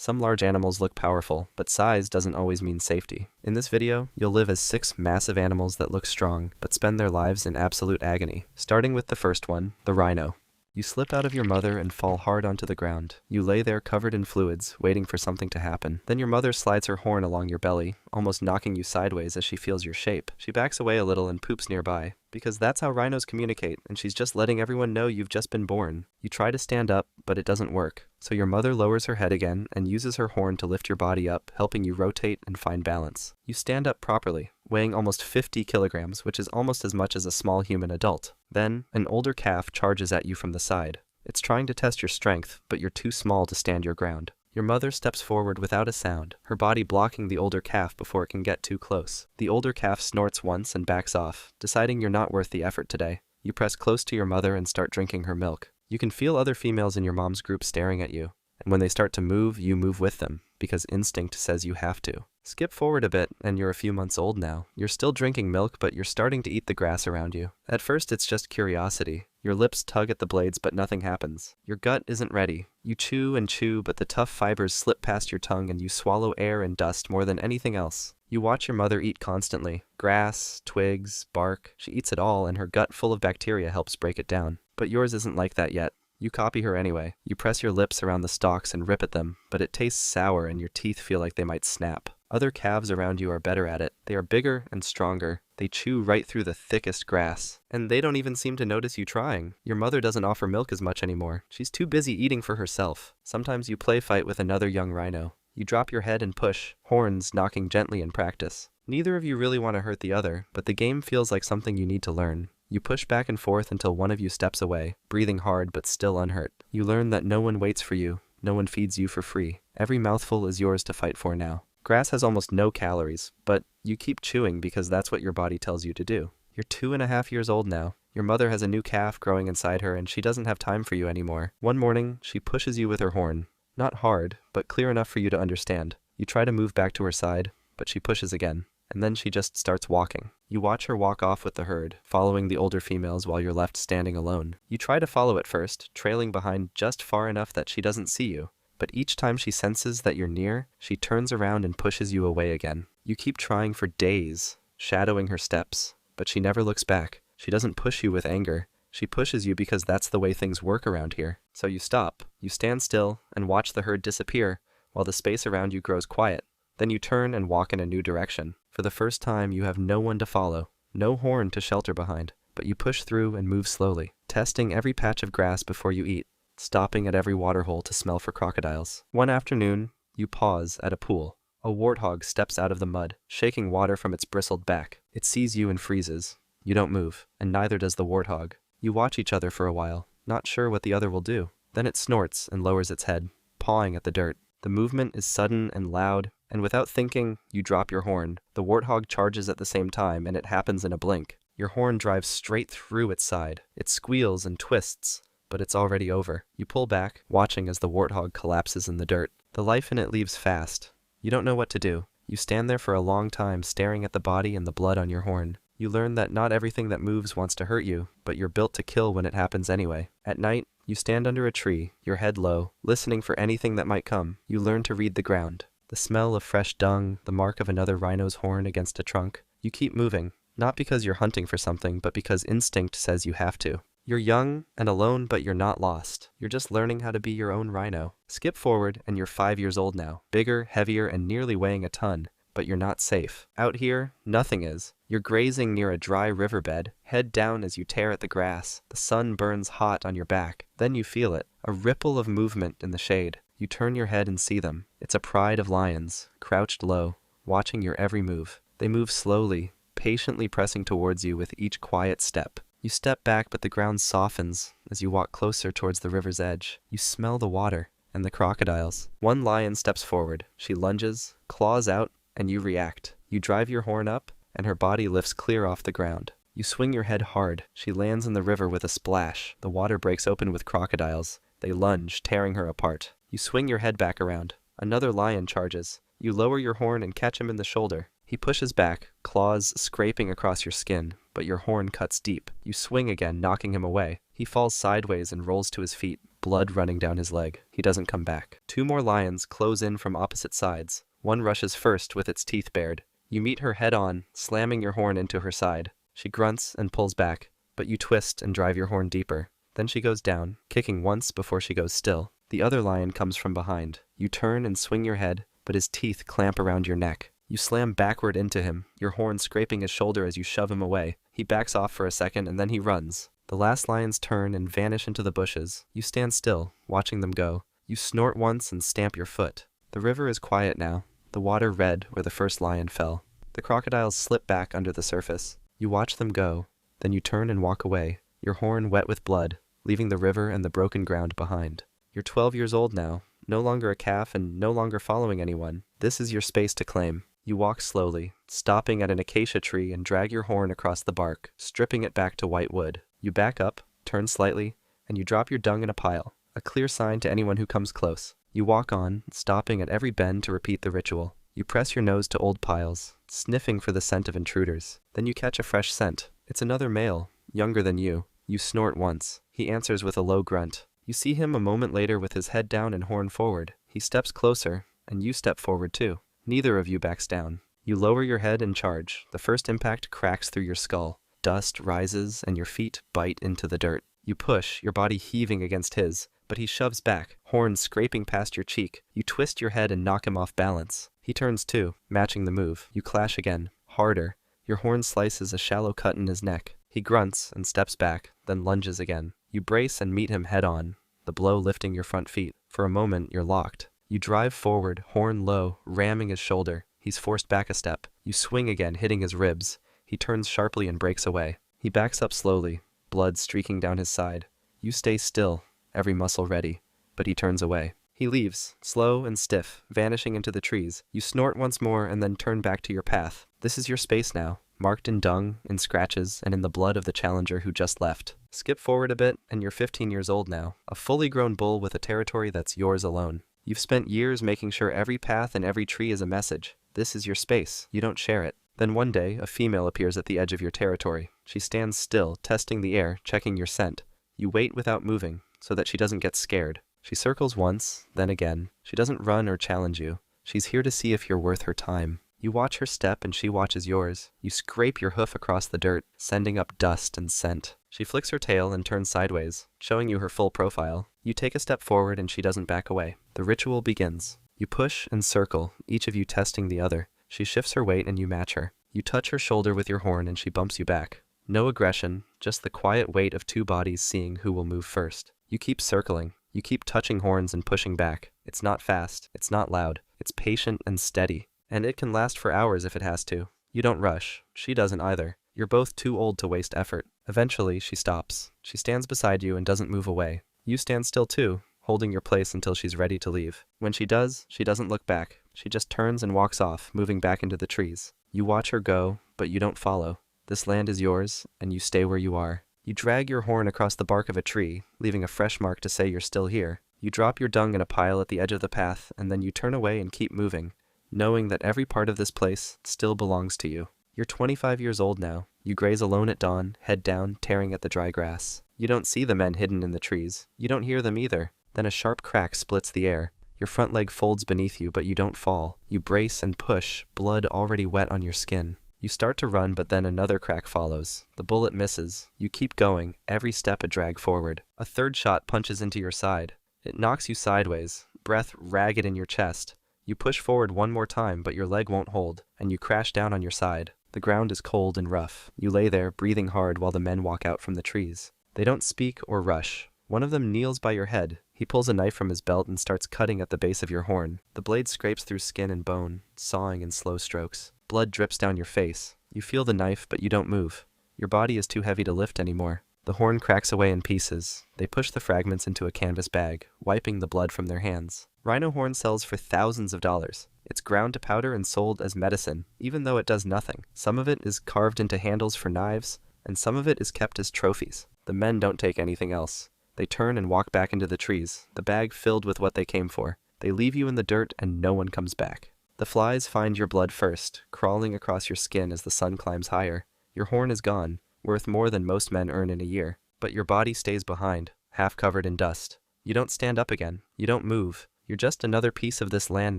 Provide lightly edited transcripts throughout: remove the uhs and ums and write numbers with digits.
Some large animals look powerful, but size doesn't always mean safety. In this video, you'll live as 6 massive animals that look strong, but spend their lives in absolute agony. Starting with the first one, the rhino. You slip out of your mother and fall hard onto the ground. You lay there covered in fluids, waiting for something to happen. Then your mother slides her horn along your belly, almost knocking you sideways as she feels your shape. She backs away a little and poops nearby, because that's how rhinos communicate, and she's just letting everyone know you've just been born. You try to stand up, but it doesn't work. So your mother lowers her head again and uses her horn to lift your body up, helping you rotate and find balance. You stand up properly, weighing almost 50 kilograms, which is almost as much as a small human adult. Then, an older calf charges at you from the side. It's trying to test your strength, but you're too small to stand your ground. Your mother steps forward without a sound, her body blocking the older calf before it can get too close. The older calf snorts once and backs off, deciding you're not worth the effort today. You press close to your mother and start drinking her milk. You can feel other females in your mom's group staring at you, and when they start to move, you move with them, because instinct says you have to. Skip forward a bit, and you're a few months old now. You're still drinking milk, but you're starting to eat the grass around you. At first, it's just curiosity. Your lips tug at the blades, but nothing happens. Your gut isn't ready. You chew and chew, but the tough fibers slip past your tongue and you swallow air and dust more than anything else. You watch your mother eat constantly. Grass, twigs, bark. She eats it all, and her gut full of bacteria helps break it down. But yours isn't like that yet. You copy her anyway. You press your lips around the stalks and rip at them, but it tastes sour and your teeth feel like they might snap. Other calves around you are better at it. They are bigger and stronger. They chew right through the thickest grass. And they don't even seem to notice you trying. Your mother doesn't offer milk as much anymore. She's too busy eating for herself. Sometimes you play fight with another young rhino. You drop your head and push, horns knocking gently in practice. Neither of you really want to hurt the other, but the game feels like something you need to learn. You push back and forth until one of you steps away, breathing hard but still unhurt. You learn that no one waits for you. No one feeds you for free. Every mouthful is yours to fight for now. Grass has almost no calories, but you keep chewing because that's what your body tells you to do. You're 2.5 years old now. Your mother has a new calf growing inside her and she doesn't have time for you anymore. One morning, she pushes you with her horn. Not hard, but clear enough for you to understand. You try to move back to her side, but she pushes again. And then she just starts walking. You watch her walk off with the herd, following the older females while you're left standing alone. You try to follow at first, trailing behind just far enough that she doesn't see you. But each time she senses that you're near, she turns around and pushes you away again. You keep trying for days, shadowing her steps, but she never looks back. She doesn't push you with anger. She pushes you because that's the way things work around here. So you stop, you stand still, and watch the herd disappear, while the space around you grows quiet. Then you turn and walk in a new direction. For the first time, you have no one to follow, no horn to shelter behind, but you push through and move slowly, testing every patch of grass before you eat, stopping at every waterhole to smell for crocodiles. One afternoon, you pause at a pool. A warthog steps out of the mud, shaking water from its bristled back. It sees you and freezes. You don't move, and neither does the warthog. You watch each other for a while, not sure what the other will do. Then it snorts and lowers its head, pawing at the dirt. The movement is sudden and loud, and without thinking, you drop your horn. The warthog charges at the same time, and it happens in a blink. Your horn drives straight through its side. It squeals and twists, but it's already over. You pull back, watching as the warthog collapses in the dirt. The life in it leaves fast. You don't know what to do. You stand there for a long time, staring at the body and the blood on your horn. You learn that not everything that moves wants to hurt you, but you're built to kill when it happens anyway. At night, you stand under a tree, your head low, listening for anything that might come. You learn to read the ground. The smell of fresh dung, the mark of another rhino's horn against a trunk. You keep moving, not because you're hunting for something, but because instinct says you have to. You're young and alone, but you're not lost. You're just learning how to be your own rhino. Skip forward, and you're 5 years old now. Bigger, heavier, and nearly weighing a ton. But you're not safe. Out here, nothing is. You're grazing near a dry riverbed, head down as you tear at the grass. The sun burns hot on your back. Then you feel it, a ripple of movement in the shade. You turn your head and see them. It's a pride of lions, crouched low, watching your every move. They move slowly, patiently pressing towards you with each quiet step. You step back, but the ground softens as you walk closer towards the river's edge. You smell the water and the crocodiles. One lion steps forward. She lunges, claws out, and you react. You drive your horn up, and her body lifts clear off the ground. You swing your head hard. She lands in the river with a splash. The water breaks open with crocodiles. They lunge, tearing her apart. You swing your head back around. Another lion charges. You lower your horn and catch him in the shoulder. He pushes back, claws scraping across your skin, but your horn cuts deep. You swing again, knocking him away. He falls sideways and rolls to his feet, blood running down his leg. He doesn't come back. Two more lions close in from opposite sides. One rushes first with its teeth bared. You meet her head on, slamming your horn into her side. She grunts and pulls back, but you twist and drive your horn deeper. Then she goes down, kicking once before she goes still. The other lion comes from behind. You turn and swing your head, but his teeth clamp around your neck. You slam backward into him, your horn scraping his shoulder as you shove him away. He backs off for a second and then he runs. The last lions turn and vanish into the bushes. You stand still, watching them go. You snort once and stamp your foot. The river is quiet now, the water red where the first lion fell. The crocodiles slip back under the surface. You watch them go, then you turn and walk away, your horn wet with blood, leaving the river and the broken ground behind. You're 12 years old now, no longer a calf and no longer following anyone. This is your space to claim. You walk slowly, stopping at an acacia tree and drag your horn across the bark, stripping it back to white wood. You back up, turn slightly, and you drop your dung in a pile, a clear sign to anyone who comes close. You walk on, stopping at every bend to repeat the ritual. You press your nose to old piles, sniffing for the scent of intruders. Then you catch a fresh scent. It's another male, younger than you. You snort once. He answers with a low grunt. You see him a moment later with his head down and horn forward. He steps closer, and you step forward too. Neither of you backs down. You lower your head and charge. The first impact cracks through your skull. Dust rises, and your feet bite into the dirt. You push, your body heaving against his, but he shoves back, horn scraping past your cheek. You twist your head and knock him off balance. He turns too, matching the move. You clash again, harder. Your horn slices a shallow cut in his neck. He grunts and steps back, then lunges again. You brace and meet him head on, the blow lifting your front feet. For a moment, you're locked. You drive forward, horn low, ramming his shoulder. He's forced back a step. You swing again, hitting his ribs. He turns sharply and breaks away. He backs up slowly, blood streaking down his side. You stay still, every muscle ready, but he turns away. He leaves, slow and stiff, vanishing into the trees. You snort once more and then turn back to your path. This is your space now, marked in dung, in scratches, and in the blood of the challenger who just left. Skip forward a bit, and you're 15 years old now, a fully grown bull with a territory that's yours alone. You've spent years making sure every path and every tree is a message. This is your space. You don't share it. Then one day, a female appears at the edge of your territory. She stands still, testing the air, checking your scent. You wait without moving, so that she doesn't get scared. She circles once, then again. She doesn't run or challenge you. She's here to see if you're worth her time. You watch her step and she watches yours. You scrape your hoof across the dirt, sending up dust and scent. She flicks her tail and turns sideways, showing you her full profile. You take a step forward and she doesn't back away. The ritual begins. You push and circle, each of you testing the other. She shifts her weight and you match her. You touch her shoulder with your horn and she bumps you back. No aggression, just the quiet weight of two bodies seeing who will move first. You keep circling. You keep touching horns and pushing back. It's not fast. It's not loud. It's patient and steady. And it can last for hours if it has to. You don't rush. She doesn't either. You're both too old to waste effort. Eventually, she stops. She stands beside you and doesn't move away. You stand still too, holding your place until she's ready to leave. When she does, she doesn't look back. She just turns and walks off, moving back into the trees. You watch her go, but you don't follow. This land is yours, and you stay where you are. You drag your horn across the bark of a tree, leaving a fresh mark to say you're still here. You drop your dung in a pile at the edge of the path, and then you turn away and keep moving, knowing that every part of this place still belongs to you. You're 25 years old now. You graze alone at dawn, head down, tearing at the dry grass. You don't see the men hidden in the trees. You don't hear them either. Then a sharp crack splits the air. Your front leg folds beneath you, but you don't fall. You brace and push, blood already wet on your skin. You start to run, but then another crack follows. The bullet misses. You keep going, every step a drag forward. A third shot punches into your side. It knocks you sideways, breath ragged in your chest. You push forward one more time, but your leg won't hold, and you crash down on your side. The ground is cold and rough. You lay there, breathing hard while the men walk out from the trees. They don't speak or rush. One of them kneels by your head. He pulls a knife from his belt and starts cutting at the base of your horn. The blade scrapes through skin and bone, sawing in slow strokes. Blood drips down your face. You feel the knife, but you don't move. Your body is too heavy to lift anymore. The horn cracks away in pieces. They push the fragments into a canvas bag, wiping the blood from their hands. Rhino horn sells for thousands of dollars. It's ground to powder and sold as medicine, even though it does nothing. Some of it is carved into handles for knives, and some of it is kept as trophies. The men don't take anything else. They turn and walk back into the trees, the bag filled with what they came for. They leave you in the dirt and no one comes back. The flies find your blood first, crawling across your skin as the sun climbs higher. Your horn is gone, worth more than most men earn in a year. But your body stays behind, half covered in dust. You don't stand up again. You don't move. You're just another piece of this land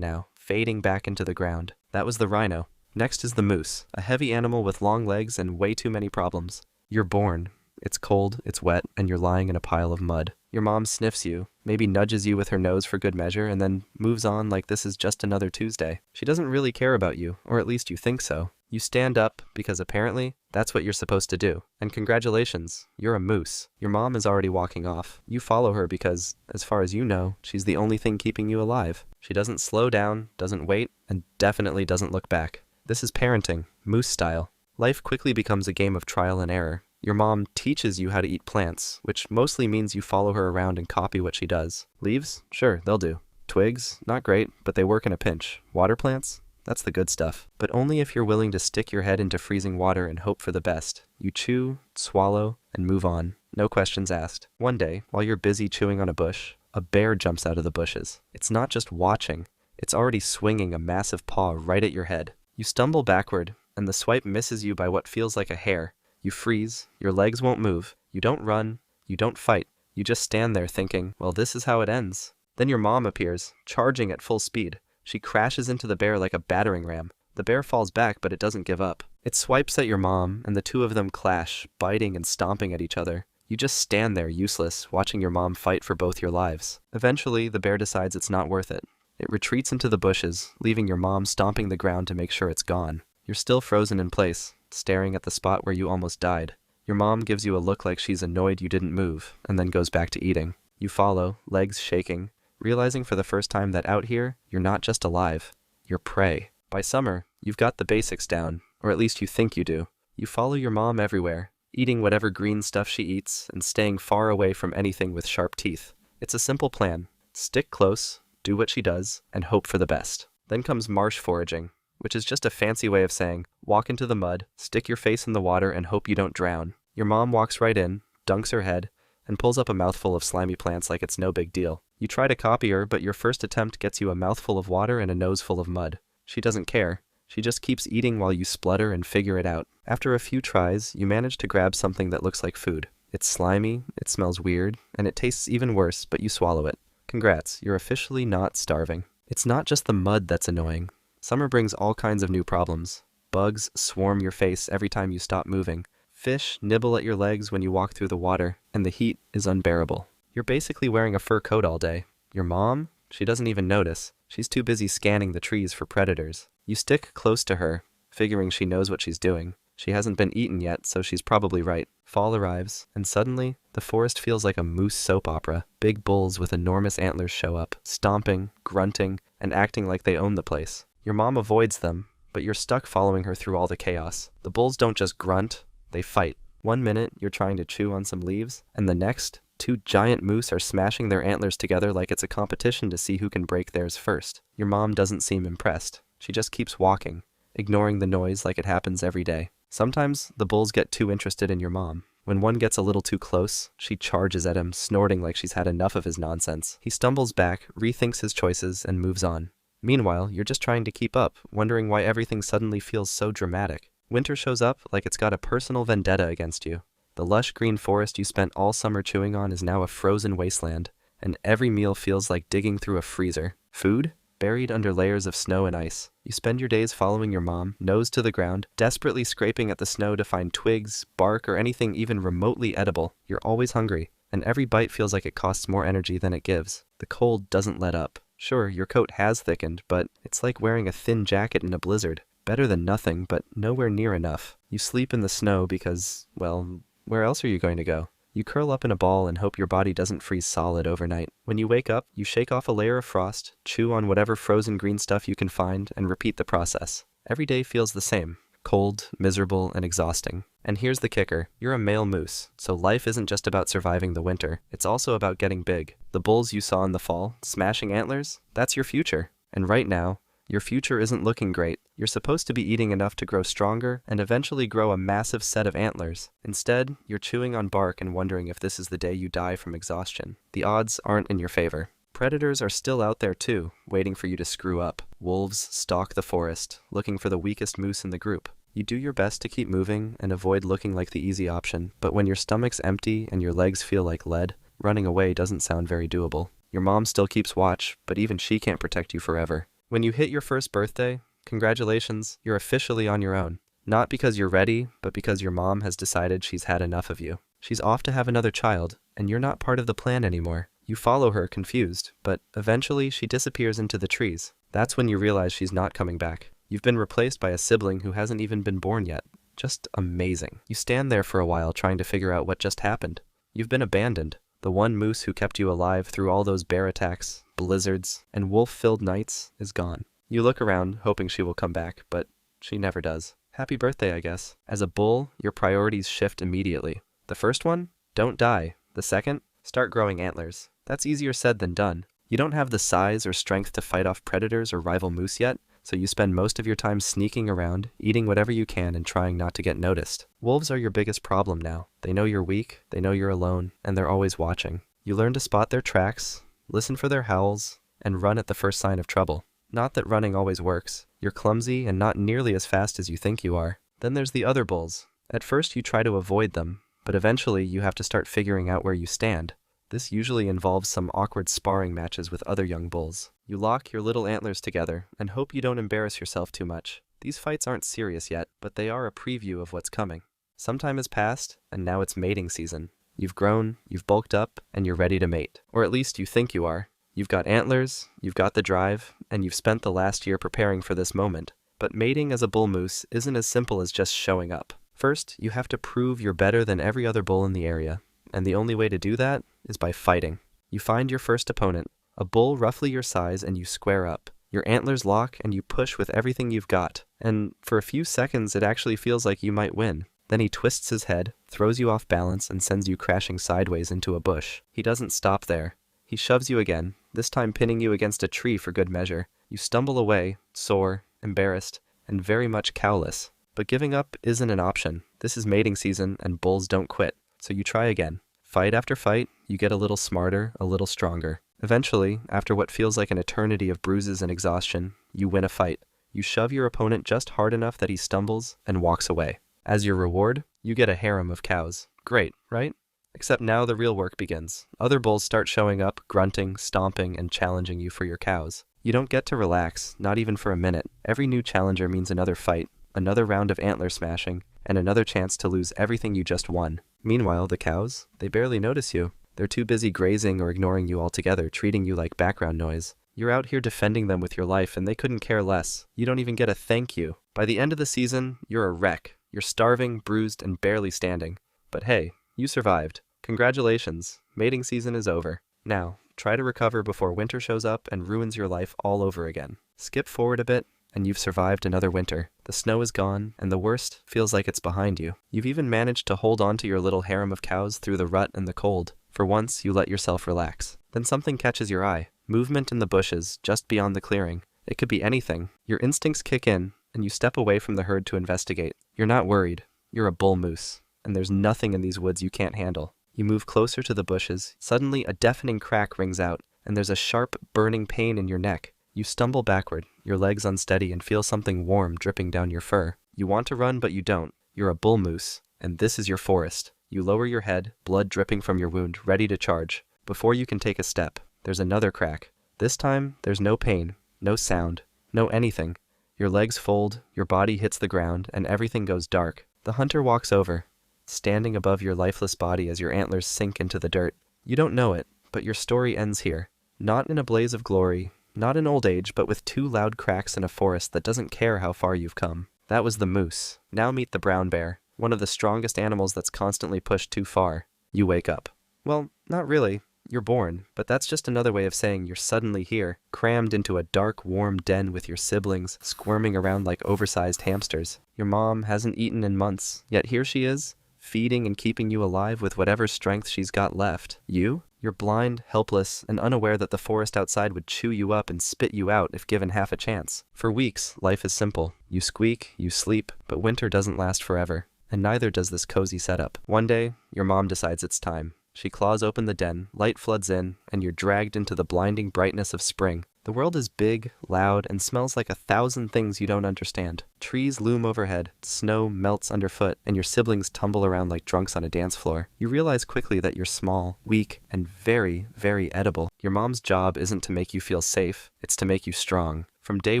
now, fading back into the ground. That was the rhino. Next is the moose, a heavy animal with long legs and way too many problems. You're born. It's cold, it's wet, and you're lying in a pile of mud. Your mom sniffs you, maybe nudges you with her nose for good measure, and then moves on like this is just another Tuesday. She doesn't really care about you, or at least you think so. You stand up because apparently that's what you're supposed to do. And congratulations, you're a moose. Your mom is already walking off. You follow her because, as far as you know, she's the only thing keeping you alive. She doesn't slow down, doesn't wait, and definitely doesn't look back. This is parenting, moose style. Life quickly becomes a game of trial and error. Your mom teaches you how to eat plants, which mostly means you follow her around and copy what she does. Leaves? Sure, they'll do. Twigs? Not great, but they work in a pinch. Water plants? That's the good stuff. But only if you're willing to stick your head into freezing water and hope for the best. You chew, swallow, and move on. No questions asked. One day, while you're busy chewing on a bush, a bear jumps out of the bushes. It's not just watching. It's already swinging a massive paw right at your head. You stumble backward, and the swipe misses you by what feels like a hair. You freeze, your legs won't move, you don't run, you don't fight, you just stand there thinking, well, this is how it ends. Then your mom appears, charging at full speed. She crashes into the bear like a battering ram. The bear falls back, but it doesn't give up. It swipes at your mom, and the two of them clash, biting and stomping at each other. You just stand there useless, watching your mom fight for both your lives. Eventually, the bear decides it's not worth it. It retreats into the bushes, leaving your mom stomping the ground to make sure it's gone. You're still frozen in place, staring at the spot where you almost died. Your mom gives you a look like she's annoyed you didn't move, and then goes back to eating. You follow, legs shaking, realizing for the first time that out here, you're not just alive, you're prey. By summer, you've got the basics down, or at least you think you do. You follow your mom everywhere, eating whatever green stuff she eats, and staying far away from anything with sharp teeth. It's a simple plan. Stick close, do what she does, and hope for the best. Then comes marsh foraging, which is just a fancy way of saying, walk into the mud, stick your face in the water, and hope you don't drown. Your mom walks right in, dunks her head, and pulls up a mouthful of slimy plants like it's no big deal. You try to copy her, but your first attempt gets you a mouthful of water and a nose full of mud. She doesn't care. She just keeps eating while you splutter and figure it out. After a few tries, you manage to grab something that looks like food. It's slimy, it smells weird, and it tastes even worse, but you swallow it. Congrats, you're officially not starving. It's not just the mud that's annoying. Summer brings all kinds of new problems. Bugs swarm your face every time you stop moving. Fish nibble at your legs when you walk through the water, and the heat is unbearable. You're basically wearing a fur coat all day. Your mom? She doesn't even notice. She's too busy scanning the trees for predators. You stick close to her, figuring she knows what she's doing. She hasn't been eaten yet, so she's probably right. Fall arrives, and suddenly, the forest feels like a moose soap opera. Big bulls with enormous antlers show up, stomping, grunting, and acting like they own the place. Your mom avoids them, but you're stuck following her through all the chaos. The bulls don't just grunt, they fight. One minute, you're trying to chew on some leaves, and the next, two giant moose are smashing their antlers together like it's a competition to see who can break theirs first. Your mom doesn't seem impressed. She just keeps walking, ignoring the noise like it happens every day. Sometimes, the bulls get too interested in your mom. When one gets a little too close, she charges at him, snorting like she's had enough of his nonsense. He stumbles back, rethinks his choices, and moves on. Meanwhile, you're just trying to keep up, wondering why everything suddenly feels so dramatic. Winter shows up like it's got a personal vendetta against you. The lush green forest you spent all summer chewing on is now a frozen wasteland, and every meal feels like digging through a freezer. Food? Buried under layers of snow and ice. You spend your days following your mom, nose to the ground, desperately scraping at the snow to find twigs, bark, or anything even remotely edible. You're always hungry, and every bite feels like it costs more energy than it gives. The cold doesn't let up. Sure, your coat has thickened, but it's like wearing a thin jacket in a blizzard. Better than nothing, but nowhere near enough. You sleep in the snow because, well, where else are you going to go? You curl up in a ball and hope your body doesn't freeze solid overnight. When you wake up, you shake off a layer of frost, chew on whatever frozen green stuff you can find, and repeat the process. Every day feels the same. Cold, miserable, and exhausting. And here's the kicker. You're a male moose, so life isn't just about surviving the winter. It's also about getting big. The bulls you saw in the fall, smashing antlers, that's your future. And right now, your future isn't looking great. You're supposed to be eating enough to grow stronger and eventually grow a massive set of antlers. Instead, you're chewing on bark and wondering if this is the day you die from exhaustion. The odds aren't in your favor. Predators are still out there too, waiting for you to screw up. Wolves stalk the forest, looking for the weakest moose in the group. You do your best to keep moving and avoid looking like the easy option, but when your stomach's empty and your legs feel like lead, running away doesn't sound very doable. Your mom still keeps watch, but even she can't protect you forever. When you hit your first birthday, congratulations, you're officially on your own. Not because you're ready, but because your mom has decided she's had enough of you. She's off to have another child, and you're not part of the plan anymore. You follow her confused, but eventually she disappears into the trees. That's when you realize she's not coming back. You've been replaced by a sibling who hasn't even been born yet. Just amazing. You stand there for a while trying to figure out what just happened. You've been abandoned. The one moose who kept you alive through all those bear attacks, blizzards, and wolf-filled nights is gone. You look around, hoping she will come back, but she never does. Happy birthday, I guess. As a bull, your priorities shift immediately. The first one? Don't die. The second? Start growing antlers. That's easier said than done. You don't have the size or strength to fight off predators or rival moose yet, so you spend most of your time sneaking around, eating whatever you can and trying not to get noticed. Wolves are your biggest problem now. They know you're weak, they know you're alone, and they're always watching. You learn to spot their tracks, listen for their howls, and run at the first sign of trouble. Not that running always works. You're clumsy and not nearly as fast as you think you are. Then there's the other bulls. At first you try to avoid them, but eventually you have to start figuring out where you stand. This usually involves some awkward sparring matches with other young bulls. You lock your little antlers together and hope you don't embarrass yourself too much. These fights aren't serious yet, but they are a preview of what's coming. Some time has passed, and now it's mating season. You've grown, you've bulked up, and you're ready to mate. Or at least you think you are. You've got antlers, you've got the drive, and you've spent the last year preparing for this moment. But mating as a bull moose isn't as simple as just showing up. First, you have to prove you're better than every other bull in the area, and the only way to do that is by fighting. You find your first opponent, a bull roughly your size, and you square up. Your antlers lock and you push with everything you've got, and for a few seconds it actually feels like you might win. Then he twists his head, throws you off balance, and sends you crashing sideways into a bush. He doesn't stop there. He shoves you again, this time pinning you against a tree for good measure. You stumble away, sore, embarrassed, and very much cowless. But giving up isn't an option. This is mating season, and bulls don't quit. So you try again. Fight after fight, you get a little smarter, a little stronger. Eventually, after what feels like an eternity of bruises and exhaustion, you win a fight. You shove your opponent just hard enough that he stumbles and walks away. As your reward, you get a harem of cows. Great, right? Except now the real work begins. Other bulls start showing up, grunting, stomping, and challenging you for your cows. You don't get to relax, not even for a minute. Every new challenger means another fight, another round of antler smashing, and another chance to lose everything you just won. Meanwhile, the cows, they barely notice you. They're too busy grazing or ignoring you altogether, treating you like background noise. You're out here defending them with your life, and they couldn't care less. You don't even get a thank you. By the end of the season, you're a wreck. You're starving, bruised, and barely standing. But hey, you survived. Congratulations. Mating season is over. Now, try to recover before winter shows up and ruins your life all over again. Skip forward a bit, and you've survived another winter. The snow is gone, and the worst feels like it's behind you. You've even managed to hold on to your little harem of cows through the rut and the cold. For once, you let yourself relax. Then something catches your eye. Movement in the bushes, just beyond the clearing. It could be anything. Your instincts kick in, and you step away from the herd to investigate. You're not worried. You're a bull moose, and there's nothing in these woods you can't handle. You move closer to the bushes. Suddenly, a deafening crack rings out, and there's a sharp, burning pain in your neck. You stumble backward, your legs unsteady, and feel something warm dripping down your fur. You want to run, but you don't. You're a bull moose, and this is your forest. You lower your head, blood dripping from your wound, ready to charge. Before you can take a step, there's another crack. This time, there's no pain, no sound, no anything. Your legs fold, your body hits the ground, and everything goes dark. The hunter walks over, standing above your lifeless body as your antlers sink into the dirt. You don't know it, but your story ends here. Not in a blaze of glory, not in old age, but with 2 loud cracks in a forest that doesn't care how far you've come. That was the moose. Now meet the brown bear, one of the strongest animals that's constantly pushed too far. You wake up. Well, not really. You're born, but that's just another way of saying you're suddenly here, crammed into a dark, warm den with your siblings, squirming around like oversized hamsters. Your mom hasn't eaten in months, yet here she is, feeding and keeping you alive with whatever strength she's got left. You're blind, helpless, and unaware that the forest outside would chew you up and spit you out if given half a chance. For weeks, life is simple. You squeak, you sleep, but winter doesn't last forever, and neither does this cozy setup. One day, your mom decides it's time. She claws open the den, light floods in, and you're dragged into the blinding brightness of spring. The world is big, loud, and smells like 1,000 things you don't understand. Trees loom overhead, snow melts underfoot, and your siblings tumble around like drunks on a dance floor. You realize quickly that you're small, weak, and very, very edible. Your mom's job isn't to make you feel safe, it's to make you strong. From day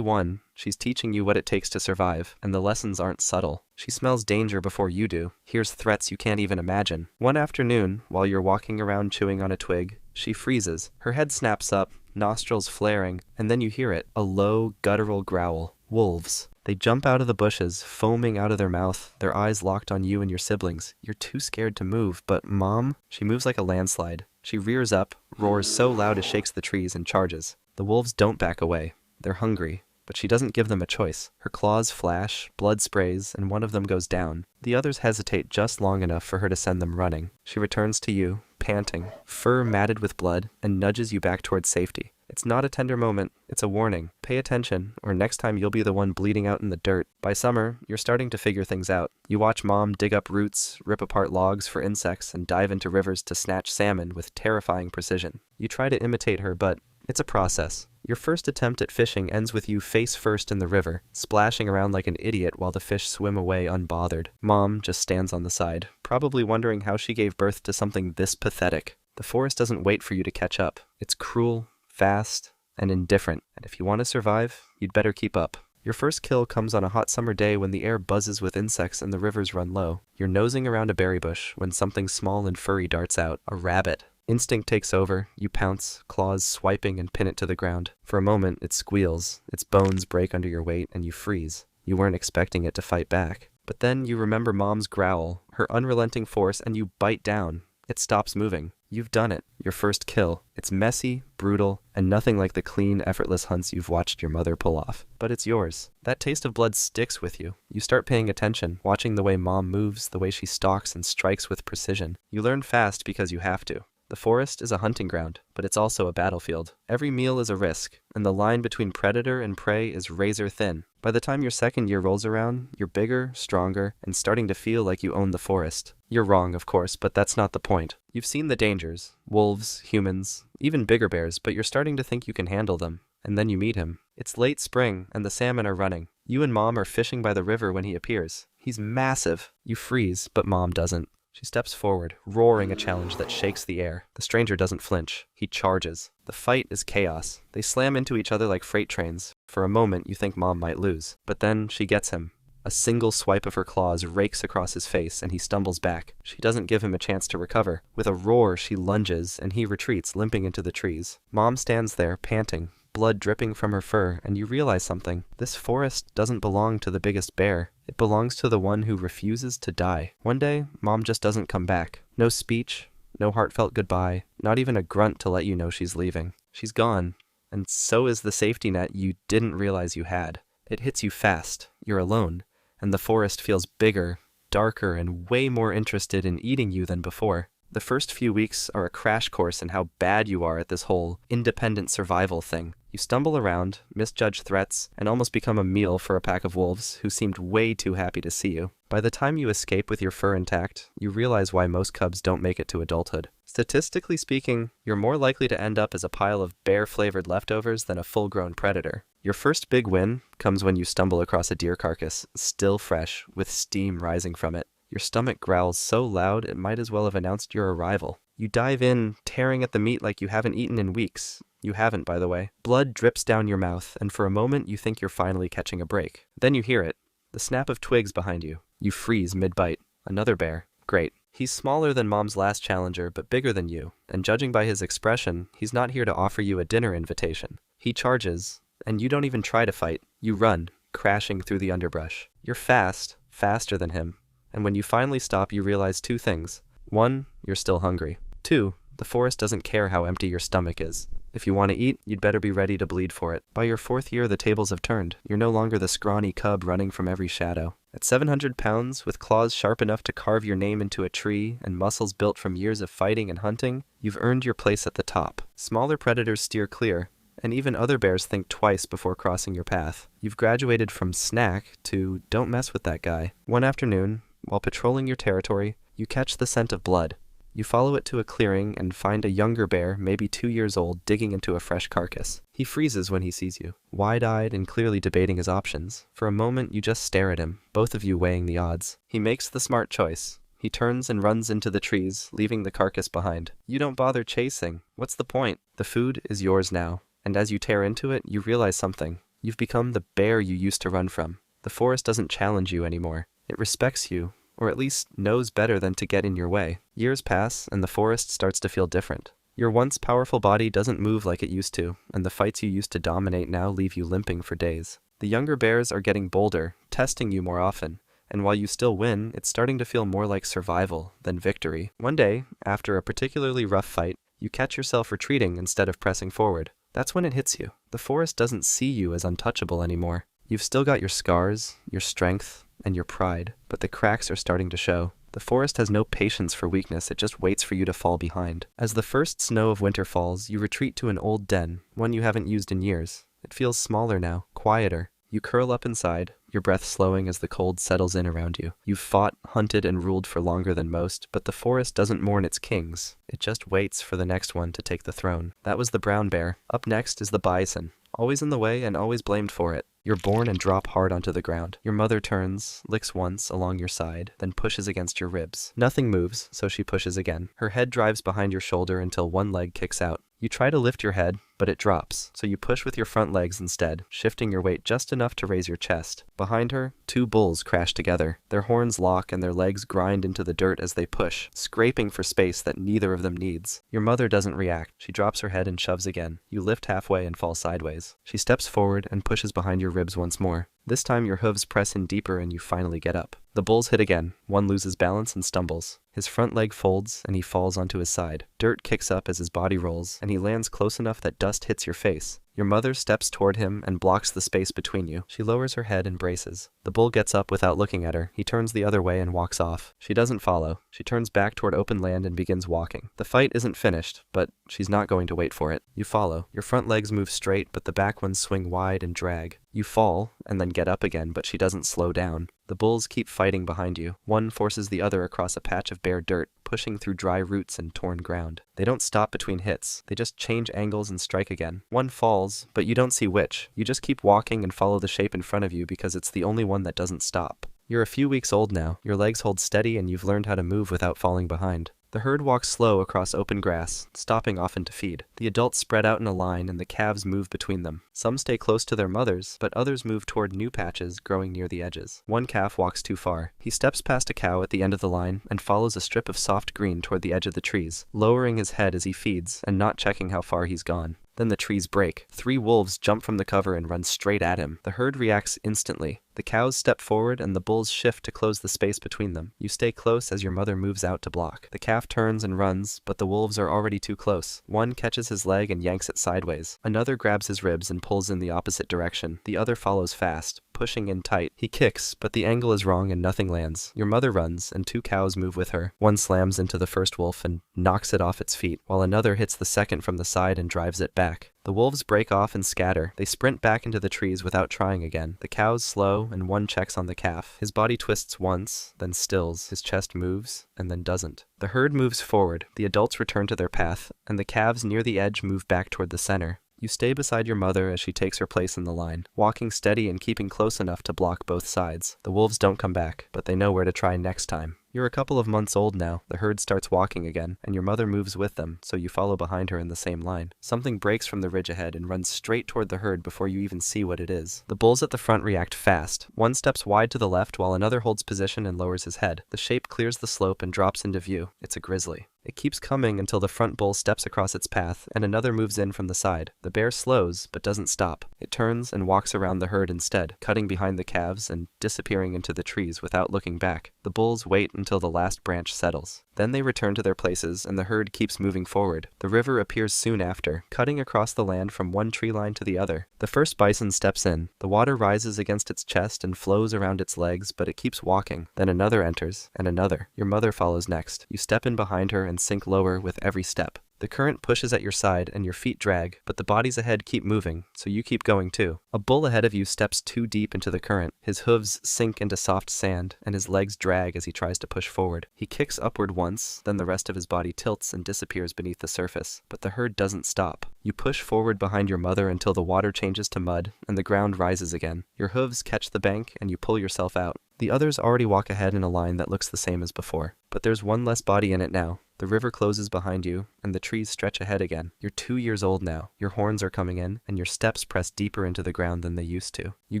one, she's teaching you what it takes to survive, and the lessons aren't subtle. She smells danger before you do, hears threats you can't even imagine. One afternoon, while you're walking around chewing on a twig, she freezes. Her head snaps up, nostrils flaring, and then you hear it, a low, guttural growl. Wolves. They jump out of the bushes, foaming out of their mouth, their eyes locked on you and your siblings. You're too scared to move, but Mom, she moves like a landslide. She rears up, roars so loud it shakes the trees, and charges. The wolves don't back away. They're hungry, but she doesn't give them a choice. Her claws flash, blood sprays, and one of them goes down. The others hesitate just long enough for her to send them running. She returns to you, panting, fur matted with blood, and nudges you back towards safety. It's not a tender moment, it's a warning. Pay attention, or next time you'll be the one bleeding out in the dirt. By summer, you're starting to figure things out. You watch Mom dig up roots, rip apart logs for insects, and dive into rivers to snatch salmon with terrifying precision. You try to imitate her, but it's a process. Your first attempt at fishing ends with you face first in the river, splashing around like an idiot while the fish swim away unbothered. Mom just stands on the side, probably wondering how she gave birth to something this pathetic. The forest doesn't wait for you to catch up. It's cruel, fast, and indifferent, and if you want to survive, you'd better keep up. Your first kill comes on a hot summer day when the air buzzes with insects and the rivers run low. You're nosing around a berry bush when something small and furry darts out, a rabbit. Instinct takes over, you pounce, claws swiping and pin it to the ground. For a moment, it squeals, its bones break under your weight, and you freeze. You weren't expecting it to fight back. But then you remember Mom's growl, her unrelenting force, and you bite down. It stops moving. You've done it. Your first kill. It's messy, brutal, and nothing like the clean, effortless hunts you've watched your mother pull off. But it's yours. That taste of blood sticks with you. You start paying attention, watching the way Mom moves, the way she stalks and strikes with precision. You learn fast because you have to. The forest is a hunting ground, but it's also a battlefield. Every meal is a risk, and the line between predator and prey is razor thin. By the time your second year rolls around, you're bigger, stronger, and starting to feel like you own the forest. You're wrong, of course, but that's not the point. You've seen the dangers. Wolves, humans, even bigger bears, but you're starting to think you can handle them. And then you meet him. It's late spring, and the salmon are running. You and Mom are fishing by the river when he appears. He's massive. You freeze, but Mom doesn't. She steps forward, roaring a challenge that shakes the air. The stranger doesn't flinch. He charges. The fight is chaos. They slam into each other like freight trains. For a moment, you think Mom might lose. But then she gets him. A single swipe of her claws rakes across his face, and he stumbles back. She doesn't give him a chance to recover. With a roar, she lunges, and he retreats, limping into the trees. Mom stands there, panting, blood dripping from her fur, and you realize something. This forest doesn't belong to the biggest bear. It belongs to the one who refuses to die. One day, Mom just doesn't come back. No speech, no heartfelt goodbye, not even a grunt to let you know she's leaving. She's gone, and so is the safety net you didn't realize you had. It hits you fast. You're alone, and the forest feels bigger, darker, and way more interested in eating you than before. The first few weeks are a crash course in how bad you are at this whole independent survival thing. You stumble around, misjudge threats, and almost become a meal for a pack of wolves who seemed way too happy to see you. By the time you escape with your fur intact, you realize why most cubs don't make it to adulthood. Statistically speaking, you're more likely to end up as a pile of bear-flavored leftovers than a full-grown predator. Your first big win comes when you stumble across a deer carcass, still fresh, with steam rising from it. Your stomach growls so loud it might as well have announced your arrival. You dive in, tearing at the meat like you haven't eaten in weeks. You haven't, by the way. Blood drips down your mouth, and for a moment you think you're finally catching a break. Then you hear it. The snap of twigs behind you. You freeze mid-bite. Another bear. Great. He's smaller than Mom's last challenger, but bigger than you, and judging by his expression, he's not here to offer you a dinner invitation. He charges, and you don't even try to fight. You run, crashing through the underbrush. You're fast, faster than him. And when you finally stop, you realize two things. 1, you're still hungry. 2, the forest doesn't care how empty your stomach is. If you want to eat, you'd better be ready to bleed for it. By your 4th year, the tables have turned. You're no longer the scrawny cub running from every shadow. At 700 pounds, with claws sharp enough to carve your name into a tree, and muscles built from years of fighting and hunting, you've earned your place at the top. Smaller predators steer clear, and even other bears think twice before crossing your path. You've graduated from snack to don't mess with that guy. One afternoon, while patrolling your territory, you catch the scent of blood. You follow it to a clearing and find a younger bear, maybe 2 years old, digging into a fresh carcass. He freezes when he sees you, wide-eyed and clearly debating his options. For a moment, you just stare at him, both of you weighing the odds. He makes the smart choice. He turns and runs into the trees, leaving the carcass behind. You don't bother chasing. What's the point? The food is yours now, and as you tear into it, you realize something. You've become the bear you used to run from. The forest doesn't challenge you anymore. It respects you, or at least knows better than to get in your way. Years pass, and the forest starts to feel different. Your once powerful body doesn't move like it used to, and the fights you used to dominate now leave you limping for days. The younger bears are getting bolder, testing you more often. And while you still win, it's starting to feel more like survival than victory. One day, after a particularly rough fight, you catch yourself retreating instead of pressing forward. That's when it hits you. The forest doesn't see you as untouchable anymore. You've still got your scars, your strength, and your pride, but the cracks are starting to show. The forest has no patience for weakness, it just waits for you to fall behind. As the first snow of winter falls, you retreat to an old den, one you haven't used in years. It feels smaller now, quieter. You curl up inside, your breath slowing as the cold settles in around you. You've fought, hunted, and ruled for longer than most, but the forest doesn't mourn its kings. It just waits for the next one to take the throne. That was the brown bear. Up next is the bison. Always in the way and always blamed for it. You're born and drop hard onto the ground. Your mother turns, licks once along your side, then pushes against your ribs. Nothing moves, so she pushes again. Her head drives behind your shoulder until one leg kicks out. You try to lift your head, but it drops, so you push with your front legs instead, shifting your weight just enough to raise your chest. Behind her, 2 bulls crash together. Their horns lock and their legs grind into the dirt as they push, scraping for space that neither of them needs. Your mother doesn't react. She drops her head and shoves again. You lift halfway and fall sideways. She steps forward and pushes behind your ribs once more. This time your hooves press in deeper and you finally get up. The bulls hit again. One loses balance and stumbles. His front leg folds and he falls onto his side. Dirt kicks up as his body rolls, and he lands close enough that dust hits your face. Your mother steps toward him and blocks the space between you. She lowers her head and braces. The bull gets up without looking at her. He turns the other way and walks off. She doesn't follow. She turns back toward open land and begins walking. The fight isn't finished, but she's not going to wait for it. You follow. Your front legs move straight, but the back ones swing wide and drag. You fall, and then get up again, but she doesn't slow down. The bulls keep fighting behind you. One forces the other across a patch of bare dirt, pushing through dry roots and torn ground. They don't stop between hits. They just change angles and strike again. One falls, but you don't see which. You just keep walking and follow the shape in front of you because it's the only one that doesn't stop. You're a few weeks old now. Your legs hold steady and you've learned how to move without falling behind. The herd walks slow across open grass, stopping often to feed. The adults spread out in a line and the calves move between them. Some stay close to their mothers, but others move toward new patches growing near the edges. One calf walks too far. He steps past a cow at the end of the line and follows a strip of soft green toward the edge of the trees, lowering his head as he feeds and not checking how far he's gone. Then the trees break. 3 wolves jump from the cover and run straight at him. The herd reacts instantly. The cows step forward and the bulls shift to close the space between them. You stay close as your mother moves out to block. The calf turns and runs, but the wolves are already too close. One catches his leg and yanks it sideways. Another grabs his ribs and pulls in the opposite direction. The other follows fast, pushing in tight. He kicks, but the angle is wrong and nothing lands. Your mother runs, and 2 cows move with her. One slams into the first wolf and knocks it off its feet, while another hits the second from the side and drives it back. The wolves break off and scatter. They sprint back into the trees without trying again. The cows slow, and one checks on the calf. His body twists once, then stills. His chest moves, and then doesn't. The herd moves forward. The adults return to their path, and the calves near the edge move back toward the center. You stay beside your mother as she takes her place in the line, walking steady and keeping close enough to block both sides. The wolves don't come back, but they know where to try next time. You're a couple of months old now. The herd starts walking again, and your mother moves with them, so you follow behind her in the same line. Something breaks from the ridge ahead and runs straight toward the herd before you even see what it is. The bulls at the front react fast. One steps wide to the left while another holds position and lowers his head. The shape clears the slope and drops into view. It's a grizzly. It keeps coming until the front bull steps across its path, and another moves in from the side. The bear slows, but doesn't stop. It turns and walks around the herd instead, cutting behind the calves and disappearing into the trees without looking back. The bulls wait until the last branch settles. Then they return to their places, and the herd keeps moving forward. The river appears soon after, cutting across the land from one tree line to the other. The first bison steps in. The water rises against its chest and flows around its legs, but it keeps walking. Then another enters, and another. Your mother follows next. You step in behind her and sink lower with every step. The current pushes at your side and your feet drag, but the bodies ahead keep moving, so you keep going too. A bull ahead of you steps too deep into the current. His hooves sink into soft sand, and his legs drag as he tries to push forward. He kicks upward once, then the rest of his body tilts and disappears beneath the surface. But the herd doesn't stop. You push forward behind your mother until the water changes to mud and the ground rises again. Your hooves catch the bank and you pull yourself out. The others already walk ahead in a line that looks the same as before, but there's one less body in it now. The river closes behind you, and the trees stretch ahead again. You're 2 years old now. Your horns are coming in, and your steps press deeper into the ground than they used to. You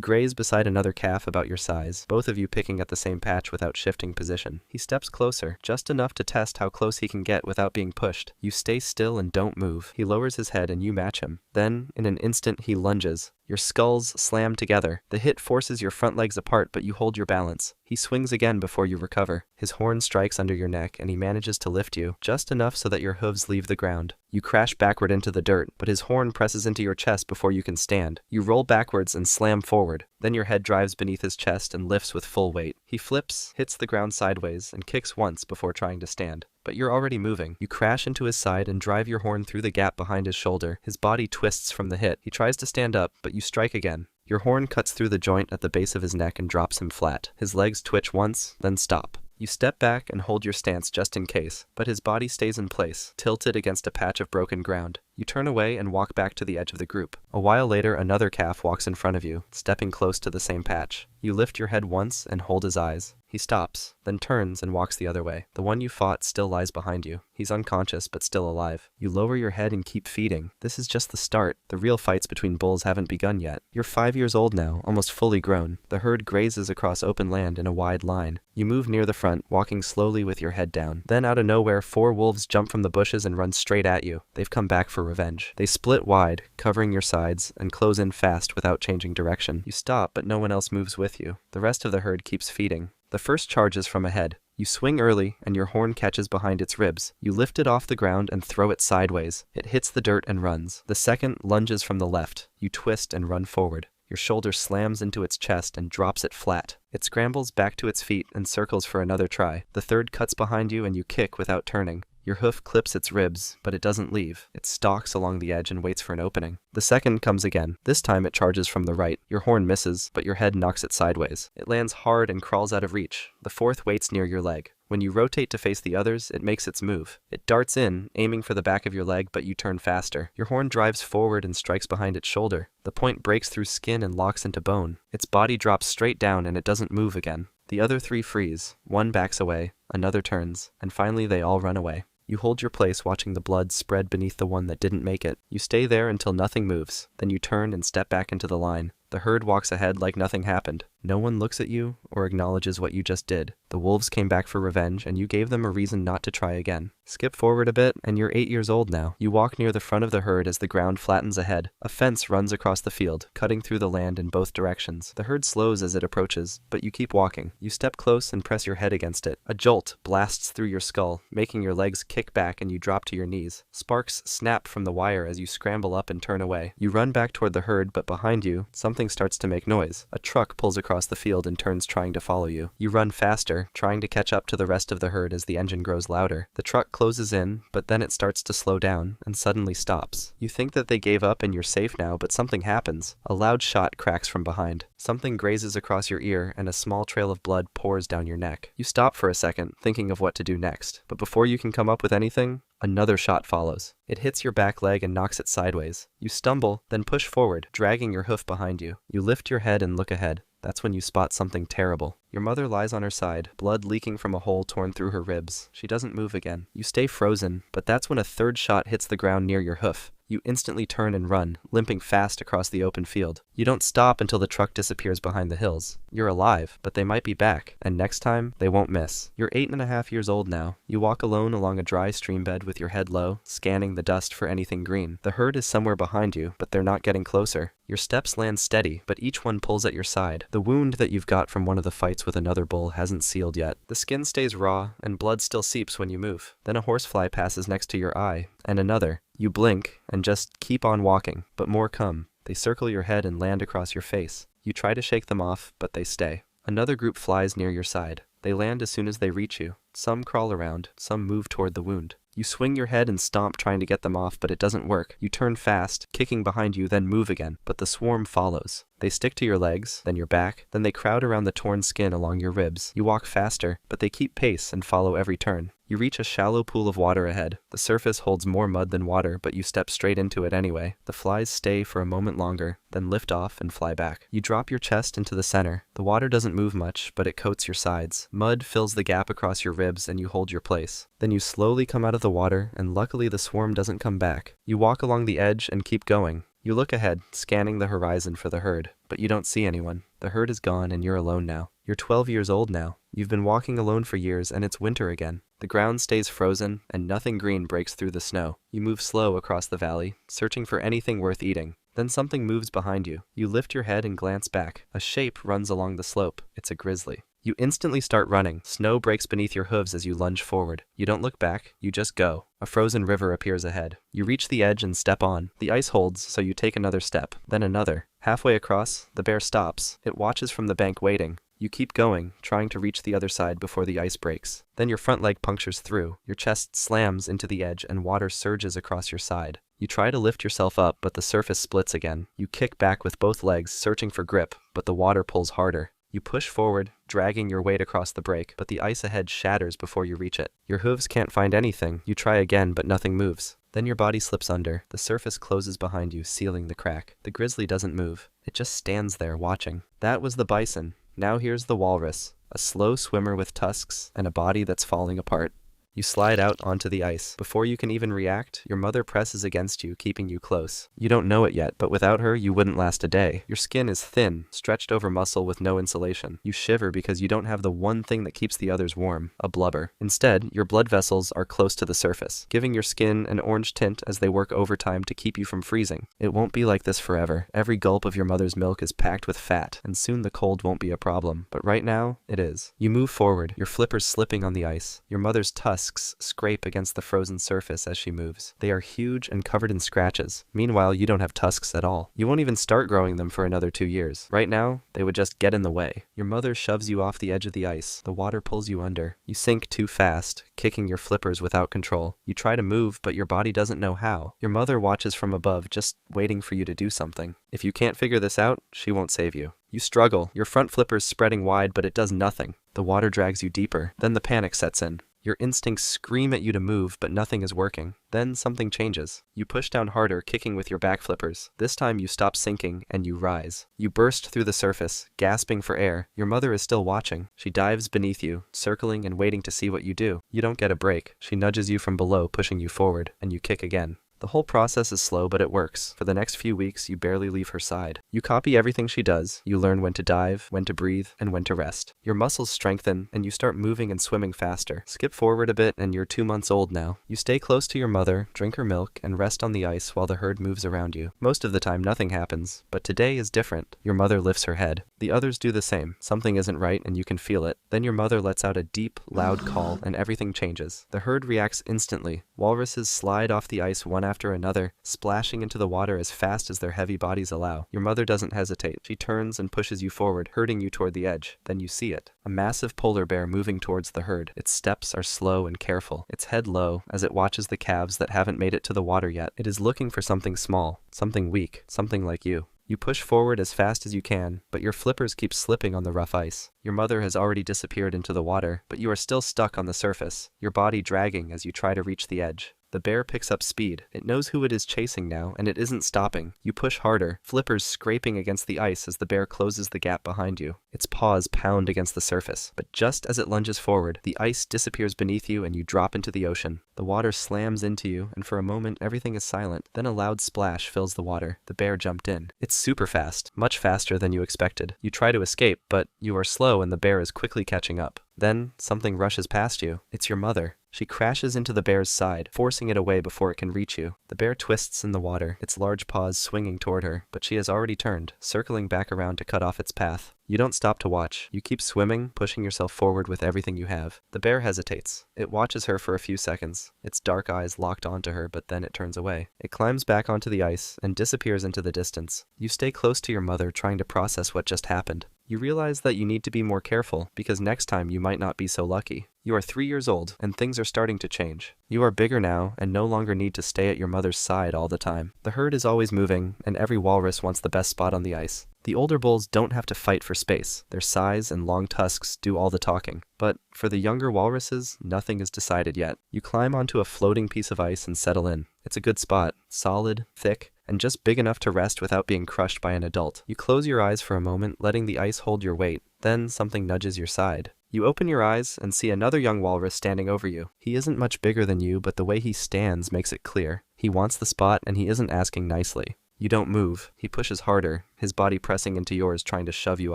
graze beside another calf about your size, both of you picking at the same patch without shifting position. He steps closer, just enough to test how close he can get without being pushed. You stay still and don't move. He lowers his head and you match him. Then, in an instant, he lunges. Your skulls slam together. The hit forces your front legs apart, but you hold your balance. He swings again before you recover. His horn strikes under your neck, and he manages to lift you, just enough so that your hooves leave the ground. You crash backward into the dirt, but his horn presses into your chest before you can stand. You roll backwards and slam forward. Then your head drives beneath his chest and lifts with full weight. He flips, hits the ground sideways, and kicks once before trying to stand. But you're already moving. You crash into his side and drive your horn through the gap behind his shoulder. His body twists from the hit. He tries to stand up, but you strike again. Your horn cuts through the joint at the base of his neck and drops him flat. His legs twitch once, then stop. You step back and hold your stance just in case, but his body stays in place, tilted against a patch of broken ground. You turn away and walk back to the edge of the group. A while later, another calf walks in front of you, stepping close to the same patch. You lift your head once and hold his eyes. He stops, then turns and walks the other way. The one you fought still lies behind you. He's unconscious, but still alive. You lower your head and keep feeding. This is just the start. The real fights between bulls haven't begun yet. You're 5 years old now, almost fully grown. The herd grazes across open land in a wide line. You move near the front, walking slowly with your head down. Then out of nowhere, 4 wolves jump from the bushes and run straight at you. They've come back for revenge. They split wide, covering your sides, and close in fast without changing direction. You stop, but no one else moves with you. The rest of the herd keeps feeding. The first charges from ahead. You swing early, and your horn catches behind its ribs. You lift it off the ground and throw it sideways. It hits the dirt and runs. The second lunges from the left. You twist and run forward. Your shoulder slams into its chest and drops it flat. It scrambles back to its feet and circles for another try. The third cuts behind you and you kick without turning. Your hoof clips its ribs, but it doesn't leave. It stalks along the edge and waits for an opening. The second comes again. This time it charges from the right. Your horn misses, but your head knocks it sideways. It lands hard and crawls out of reach. The fourth waits near your leg. When you rotate to face the others, it makes its move. It darts in, aiming for the back of your leg, but you turn faster. Your horn drives forward and strikes behind its shoulder. The point breaks through skin and locks into bone. Its body drops straight down and it doesn't move again. The other 3 freeze. One backs away, another turns, and finally they all run away. You hold your place watching the blood spread beneath the one that didn't make it. You stay there until nothing moves. Then you turn and step back into the line. The herd walks ahead like nothing happened. No one looks at you or acknowledges what you just did. The wolves came back for revenge, and you gave them a reason not to try again. Skip forward a bit, and you're 8 years old now. You walk near the front of the herd as the ground flattens ahead. A fence runs across the field, cutting through the land in both directions. The herd slows as it approaches, but you keep walking. You step close and press your head against it. A jolt blasts through your skull, making your legs kick back and you drop to your knees. Sparks snap from the wire as you scramble up and turn away. You run back toward the herd, but behind you, something starts to make noise. A truck pulls across the field and turns, trying to follow you. You run faster, trying to catch up to the rest of the herd as the engine grows louder. The truck closes in, but then it starts to slow down and suddenly stops. You think that they gave up and you're safe now, but something happens. A loud shot cracks from behind. Something grazes across your ear and a small trail of blood pours down your neck. You stop for a second, thinking of what to do next. But before you can come up with anything, another shot follows. It hits your back leg and knocks it sideways. You stumble, then push forward, dragging your hoof behind you. You lift your head and look ahead. That's when you spot something terrible. Your mother lies on her side, blood leaking from a hole torn through her ribs. She doesn't move again. You stay frozen, but that's when a third shot hits the ground near your hoof. You instantly turn and run, limping fast across the open field. You don't stop until the truck disappears behind the hills. You're alive, but they might be back, and next time, they won't miss. You're 8.5 years old now. You walk alone along a dry stream bed with your head low, scanning the dust for anything green. The herd is somewhere behind you, but they're not getting closer. Your steps land steady, but each one pulls at your side. The wound that you've got from one of the fights with another bull hasn't sealed yet. The skin stays raw, and blood still seeps when you move. Then a horsefly passes next to your eye, and another. You blink, and just keep on walking, but more come. They circle your head and land across your face. You try to shake them off, but they stay. Another group flies near your side. They land as soon as they reach you. Some crawl around, some move toward the wound. You swing your head and stomp trying to get them off, but it doesn't work. You turn fast, kicking behind you, then move again, but the swarm follows. They stick to your legs, then your back, then they crowd around the torn skin along your ribs. You walk faster, but they keep pace and follow every turn. You reach a shallow pool of water ahead. The surface holds more mud than water, but you step straight into it anyway. The flies stay for a moment longer, then lift off and fly back. You drop your chest into the center. The water doesn't move much, but it coats your sides. Mud fills the gap across your ribs and you hold your place. Then you slowly come out of the water, and luckily the swarm doesn't come back. You walk along the edge and keep going. You look ahead, scanning the horizon for the herd, but you don't see anyone. The herd is gone and you're alone now. You're 12 years old now. You've been walking alone for years and it's winter again. The ground stays frozen and nothing green breaks through the snow. You move slow across the valley, searching for anything worth eating. Then something moves behind you. You lift your head and glance back. A shape runs along the slope. It's a grizzly. You instantly start running. Snow breaks beneath your hooves as you lunge forward. You don't look back, you just go. A frozen river appears ahead. You reach the edge and step on. The ice holds, so you take another step, then another. Halfway across, the bear stops. It watches from the bank waiting. You keep going, trying to reach the other side before the ice breaks. Then your front leg punctures through. Your chest slams into the edge and water surges across your side. You try to lift yourself up, but the surface splits again. You kick back with both legs, searching for grip, but the water pulls harder. You push forward, dragging your weight across the break, but the ice ahead shatters before you reach it. Your hooves can't find anything. You try again, but nothing moves. Then your body slips under. The surface closes behind you, sealing the crack. The grizzly doesn't move. It just stands there, watching. That was the bison. Now here's the walrus. A slow swimmer with tusks and a body that's falling apart. You slide out onto the ice. Before you can even react, your mother presses against you, keeping you close. You don't know it yet, but without her, you wouldn't last a day. Your skin is thin, stretched over muscle with no insulation. You shiver because you don't have the one thing that keeps the others warm, a blubber. Instead, your blood vessels are close to the surface, giving your skin an orange tint as they work overtime to keep you from freezing. It won't be like this forever. Every gulp of your mother's milk is packed with fat, and soon the cold won't be a problem. But right now, it is. You move forward, your flippers slipping on the ice. Your mother's tusks scrape against the frozen surface as she moves. They are huge and covered in scratches. Meanwhile, you don't have tusks at all. You won't even start growing them for another 2 years. Right now, they would just get in the way. Your mother shoves you off the edge of the ice. The water pulls you under. You sink too fast, kicking your flippers without control. You try to move, but your body doesn't know how. Your mother watches from above, just waiting for you to do something. If you can't figure this out, she won't save you. You struggle, your front flippers spreading wide, but it does nothing. The water drags you deeper. Then the panic sets in. Your instincts scream at you to move, but nothing is working. Then something changes. You push down harder, kicking with your back flippers. This time you stop sinking, and you rise. You burst through the surface, gasping for air. Your mother is still watching. She dives beneath you, circling and waiting to see what you do. You don't get a break. She nudges you from below, pushing you forward, and you kick again. The whole process is slow, but it works. For the next few weeks, you barely leave her side. You copy everything she does. You learn when to dive, when to breathe, and when to rest. Your muscles strengthen, and you start moving and swimming faster. Skip forward a bit, and you're 2 months old now. You stay close to your mother, drink her milk, and rest on the ice while the herd moves around you. Most of the time, nothing happens, but today is different. Your mother lifts her head. The others do the same. Something isn't right, and you can feel it. Then your mother lets out a deep, loud call, and everything changes. The herd reacts instantly. Walruses slide off the ice one after another, splashing into the water as fast as their heavy bodies allow. Your mother doesn't hesitate. She turns and pushes you forward, herding you toward the edge. Then you see it. A massive polar bear moving towards the herd. Its steps are slow and careful, its head low as it watches the calves that haven't made it to the water yet. It is looking for something small, something weak, something like you. You push forward as fast as you can, but your flippers keep slipping on the rough ice. Your mother has already disappeared into the water, but you are still stuck on the surface, your body dragging as you try to reach the edge. The bear picks up speed. It knows who it is chasing now, and it isn't stopping. You push harder, flippers scraping against the ice as the bear closes the gap behind you. Its paws pound against the surface. But just as it lunges forward, the ice disappears beneath you and you drop into the ocean. The water slams into you, and for a moment everything is silent. Then a loud splash fills the water. The bear jumped in. It's super fast, much faster than you expected. You try to escape, but you are slow and the bear is quickly catching up. Then something rushes past you. It's your mother. She crashes into the bear's side, forcing it away before it can reach you. The bear twists in the water, its large paws swinging toward her, but she has already turned, circling back around to cut off its path. You don't stop to watch. You keep swimming, pushing yourself forward with everything you have. The bear hesitates. It watches her for a few seconds, its dark eyes locked onto her, but then it turns away. It climbs back onto the ice and disappears into the distance. You stay close to your mother, trying to process what just happened. You realize that you need to be more careful, because next time you might not be so lucky. You are 3 years old, and things are starting to change. You are bigger now, and no longer need to stay at your mother's side all the time. The herd is always moving, and every walrus wants the best spot on the ice. The older bulls don't have to fight for space. Their size and long tusks do all the talking. But for the younger walruses, nothing is decided yet. You climb onto a floating piece of ice and settle in. It's a good spot, solid, thick, and just big enough to rest without being crushed by an adult. You close your eyes for a moment, letting the ice hold your weight. Then something nudges your side. You open your eyes and see another young walrus standing over you. He isn't much bigger than you, but the way he stands makes it clear. He wants the spot, and he isn't asking nicely. You don't move. He pushes harder, his body pressing into yours, trying to shove you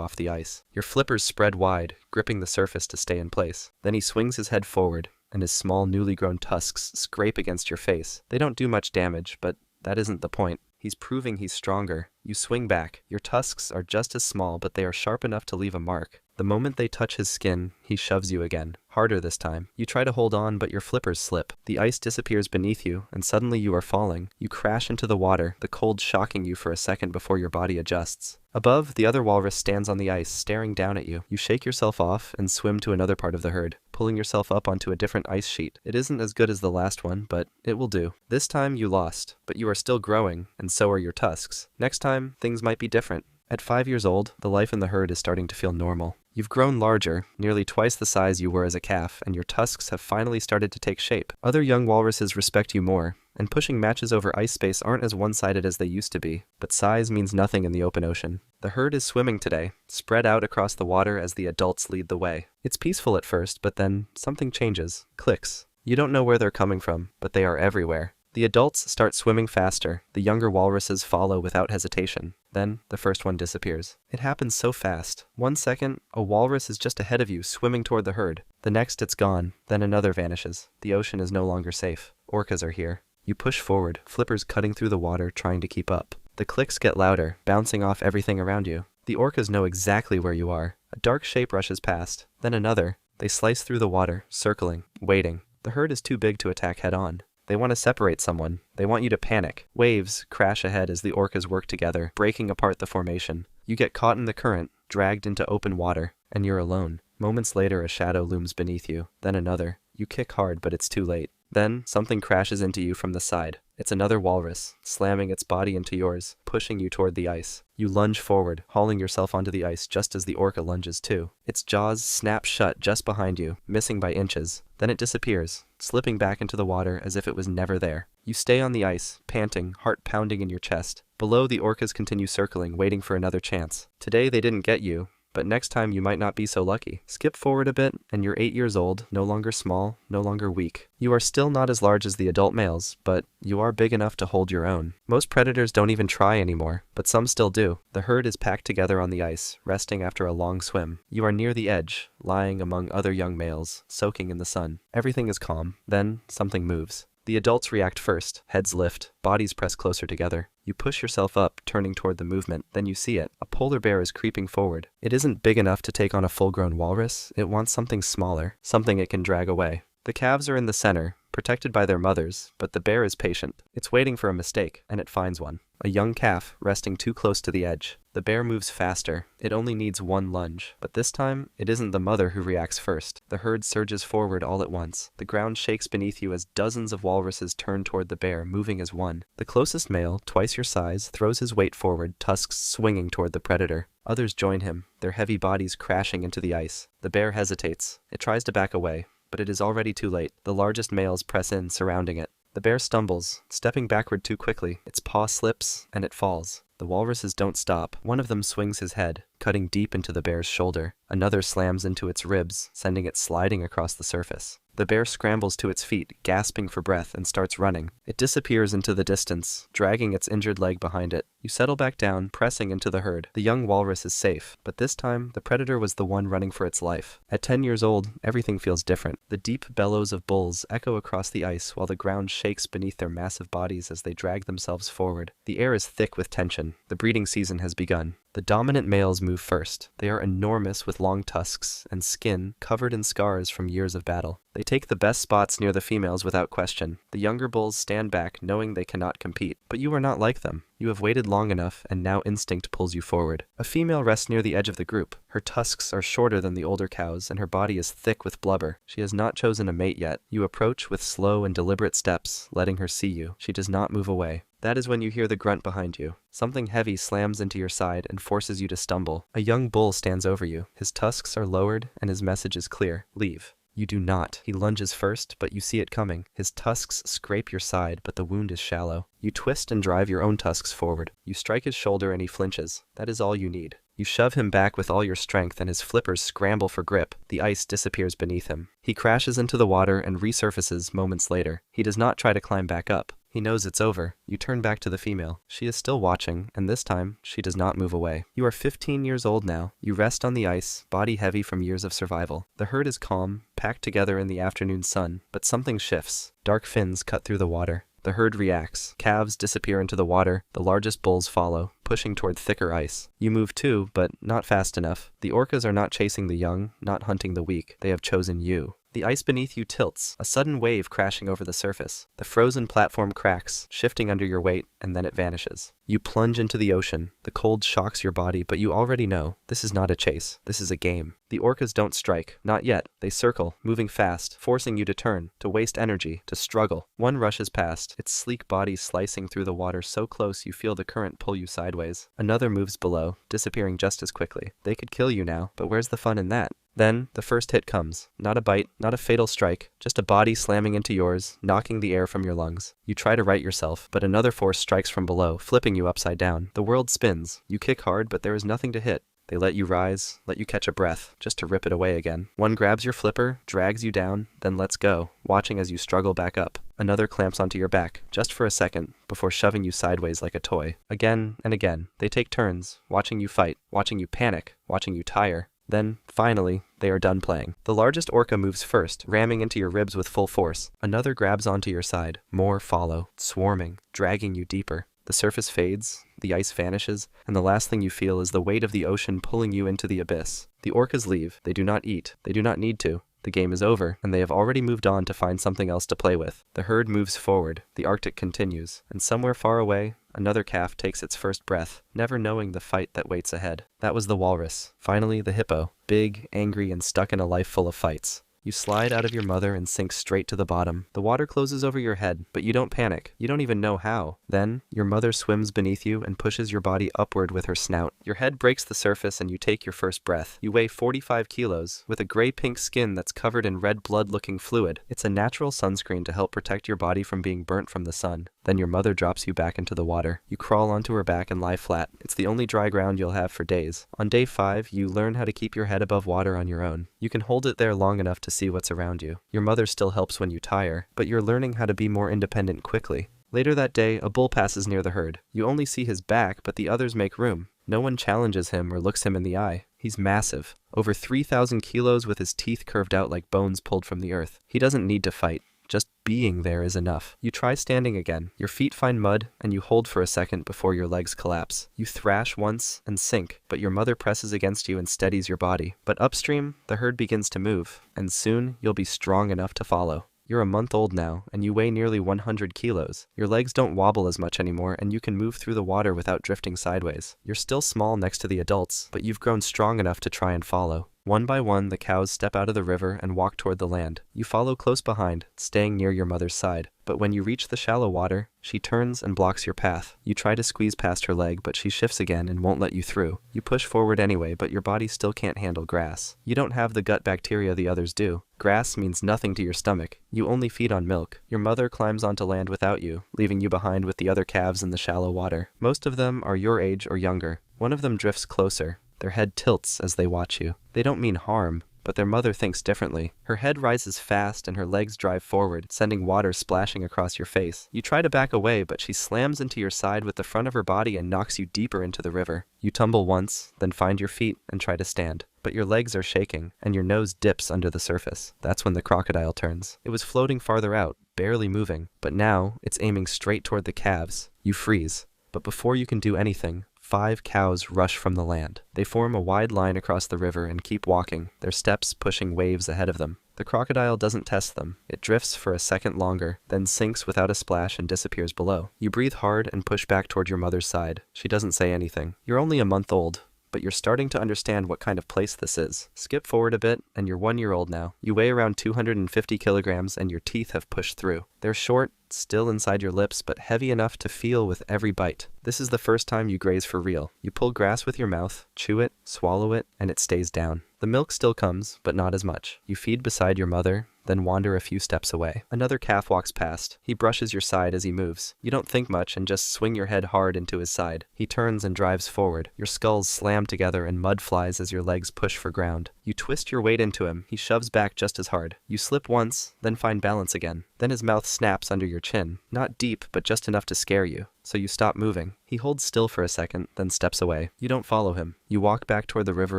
off the ice. Your flippers spread wide, gripping the surface to stay in place. Then he swings his head forward, and his small, newly grown tusks scrape against your face. They don't do much damage, but that isn't the point. He's proving he's stronger. You swing back. Your tusks are just as small, but they are sharp enough to leave a mark. The moment they touch his skin, he shoves you again. Harder this time. You try to hold on, but your flippers slip. The ice disappears beneath you, and suddenly you are falling. You crash into the water, the cold shocking you for a second before your body adjusts. Above, the other walrus stands on the ice, staring down at you. You shake yourself off and swim to another part of the herd, pulling yourself up onto a different ice sheet. It isn't as good as the last one, but it will do. This time you lost, but you are still growing, and so are your tusks. Next time, things might be different. At 5 years old, the life in the herd is starting to feel normal. You've grown larger, nearly twice the size you were as a calf, and your tusks have finally started to take shape. Other young walruses respect you more, and pushing matches over ice space aren't as one-sided as they used to be, but size means nothing in the open ocean. The herd is swimming today, spread out across the water as the adults lead the way. It's peaceful at first, but then something changes. Clicks. You don't know where they're coming from, but they are everywhere. The adults start swimming faster. The younger walruses follow without hesitation. Then, the first one disappears. It happens so fast. 1 second, a walrus is just ahead of you, swimming toward the herd. The next, it's gone. Then another vanishes. The ocean is no longer safe. Orcas are here. You push forward, flippers cutting through the water, trying to keep up. The clicks get louder, bouncing off everything around you. The orcas know exactly where you are. A dark shape rushes past. Then another. They slice through the water, circling, waiting. The herd is too big to attack head-on. They want to separate someone. They want you to panic. Waves crash ahead as the orcas work together, breaking apart the formation. You get caught in the current, dragged into open water, and you're alone. Moments later, a shadow looms beneath you, then another. You kick hard, but it's too late. Then, something crashes into you from the side. It's another walrus, slamming its body into yours, pushing you toward the ice. You lunge forward, hauling yourself onto the ice just as the orca lunges too. Its jaws snap shut just behind you, missing by inches. Then it disappears, slipping back into the water as if it was never there. You stay on the ice, panting, heart pounding in your chest. Below, the orcas continue circling, waiting for another chance. Today they didn't get you, but next time you might not be so lucky. Skip forward a bit, and you're 8 years old, no longer small, no longer weak. You are still not as large as the adult males, but you are big enough to hold your own. Most predators don't even try anymore, but some still do. The herd is packed together on the ice, resting after a long swim. You are near the edge, lying among other young males, soaking in the sun. Everything is calm. Then, something moves. The adults react first. Heads lift. Bodies press closer together. You push yourself up, turning toward the movement. Then you see it. A polar bear is creeping forward. It isn't big enough to take on a full-grown walrus. It wants something smaller, something it can drag away. The calves are in the center, protected by their mothers, but the bear is patient. It's waiting for a mistake, and it finds one. A young calf, resting too close to the edge. The bear moves faster. It only needs one lunge. But this time, it isn't the mother who reacts first. The herd surges forward all at once. The ground shakes beneath you as dozens of walruses turn toward the bear, moving as one. The closest male, twice your size, throws his weight forward, tusks swinging toward the predator. Others join him, their heavy bodies crashing into the ice. The bear hesitates. It tries to back away, but it is already too late. The largest males press in, surrounding it. The bear stumbles, stepping backward too quickly. Its paw slips, and it falls. The walruses don't stop. One of them swings his head, cutting deep into the bear's shoulder. Another slams into its ribs, sending it sliding across the surface. The bear scrambles to its feet, gasping for breath, and starts running. It disappears into the distance, dragging its injured leg behind it. You settle back down, pressing into the herd. The young walrus is safe, but this time, the predator was the one running for its life. At 10 years old, everything feels different. The deep bellows of bulls echo across the ice while the ground shakes beneath their massive bodies as they drag themselves forward. The air is thick with tension. The breeding season has begun. The dominant males move first. They are enormous with long tusks and skin covered in scars from years of battle. They take the best spots near the females without question. The younger bulls stand back knowing they cannot compete. But you are not like them. You have waited long enough and now instinct pulls you forward. A female rests near the edge of the group. Her tusks are shorter than the older cows and her body is thick with blubber. She has not chosen a mate yet. You approach with slow and deliberate steps, letting her see you. She does not move away. That is when you hear the grunt behind you. Something heavy slams into your side and forces you to stumble. A young bull stands over you. His tusks are lowered and his message is clear. Leave. You do not. He lunges first, but you see it coming. His tusks scrape your side, but the wound is shallow. You twist and drive your own tusks forward. You strike his shoulder and he flinches. That is all you need. You shove him back with all your strength and his flippers scramble for grip. The ice disappears beneath him. He crashes into the water and resurfaces moments later. He does not try to climb back up. He knows it's over. You turn back to the female. She is still watching, and this time, she does not move away. You are 15 years old now. You rest on the ice, body heavy from years of survival. The herd is calm, packed together in the afternoon sun, but something shifts. Dark fins cut through the water. The herd reacts. Calves disappear into the water. The largest bulls follow, pushing toward thicker ice. You move too, but not fast enough. The orcas are not chasing the young, not hunting the weak. They have chosen you. The ice beneath you tilts, a sudden wave crashing over the surface. The frozen platform cracks, shifting under your weight, and then it vanishes. You plunge into the ocean. The cold shocks your body, but you already know, this is not a chase. This is a game. The orcas don't strike. Not yet. They circle, moving fast, forcing you to turn, to waste energy, to struggle. One rushes past, its sleek body slicing through the water so close you feel the current pull you sideways. Another moves below, disappearing just as quickly. They could kill you now, but where's the fun in that? Then, the first hit comes. Not a bite, not a fatal strike, just a body slamming into yours, knocking the air from your lungs. You try to right yourself, but another force strikes from below, flipping you upside down. The world spins. You kick hard, but there is nothing to hit. They let you rise, let you catch a breath, just to rip it away again. One grabs your flipper, drags you down, then lets go, watching as you struggle back up. Another clamps onto your back, just for a second, before shoving you sideways like a toy. Again and again, they take turns, watching you fight, watching you panic, watching you tire. Then, finally, they are done playing. The largest orca moves first, ramming into your ribs with full force. Another grabs onto your side. More follow, swarming, dragging you deeper. The surface fades, the ice vanishes, and the last thing you feel is the weight of the ocean pulling you into the abyss. The orcas leave. They do not eat. They do not need to. The game is over, and they have already moved on to find something else to play with. The herd moves forward. The Arctic continues, and somewhere far away, another calf takes its first breath, never knowing the fight that waits ahead. That was the walrus. Finally, the hippo, big, angry, and stuck in a life full of fights. You slide out of your mother and sink straight to the bottom. The water closes over your head, but you don't panic. You don't even know how. Then, your mother swims beneath you and pushes your body upward with her snout. Your head breaks the surface and you take your first breath. You weigh 45 kilos, with a gray-pink skin that's covered in red blood-looking fluid. It's a natural sunscreen to help protect your body from being burnt from the sun. Then your mother drops you back into the water. You crawl onto her back and lie flat. It's the only dry ground you'll have for days. On day 5, you learn how to keep your head above water on your own. You can hold it there long enough to see what's around you. Your mother still helps when you tire, but you're learning how to be more independent quickly. Later that day, a bull passes near the herd. You only see his back, but the others make room. No one challenges him or looks him in the eye. He's massive. Over 3,000 kilos with his teeth curved out like bones pulled from the earth. He doesn't need to fight. Just being there is enough. You try standing again. Your feet find mud, and you hold for a second before your legs collapse. You thrash once and sink, but your mother presses against you and steadies your body. But upstream, the herd begins to move, and soon you'll be strong enough to follow. You're a month old now, and you weigh nearly 100 kilos. Your legs don't wobble as much anymore, and you can move through the water without drifting sideways. You're still small next to the adults, but you've grown strong enough to try and follow. One by one, the cows step out of the river and walk toward the land. You follow close behind, staying near your mother's side. But when you reach the shallow water, she turns and blocks your path. You try to squeeze past her leg, but she shifts again and won't let you through. You push forward anyway, but your body still can't handle grass. You don't have the gut bacteria the others do. Grass means nothing to your stomach. You only feed on milk. Your mother climbs onto land without you, leaving you behind with the other calves in the shallow water. Most of them are your age or younger. One of them drifts closer. Their head tilts as they watch you. They don't mean harm, but their mother thinks differently. Her head rises fast and her legs drive forward, sending water splashing across your face. You try to back away, but she slams into your side with the front of her body and knocks you deeper into the river. You tumble once, then find your feet and try to stand. But your legs are shaking, and your nose dips under the surface. That's when the crocodile turns. It was floating farther out, barely moving, but now it's aiming straight toward the calves. You freeze. But before you can do anything, 5 cows rush from the land. They form a wide line across the river and keep walking, their steps pushing waves ahead of them. The crocodile doesn't test them. It drifts for a second longer, then sinks without a splash and disappears below. You breathe hard and push back toward your mother's side. She doesn't say anything. You're only a month old, but you're starting to understand what kind of place this is. Skip forward a bit, and you're 1 year old now. You weigh around 250 kilograms, and your teeth have pushed through. They're short, still inside your lips, but heavy enough to feel with every bite. This is the first time you graze for real. You pull grass with your mouth, chew it, swallow it, and it stays down. The milk still comes, but not as much. You feed beside your mother, then wander a few steps away. Another calf walks past. He brushes your side as he moves. You don't think much and just swing your head hard into his side. He turns and drives forward. Your skulls slam together and mud flies as your legs push for ground. You twist your weight into him. He shoves back just as hard. You slip once, then find balance again. Then his mouth snaps under your chin. Not deep, but just enough to scare you. So you stop moving. He holds still for a second, then steps away. You don't follow him. You walk back toward the river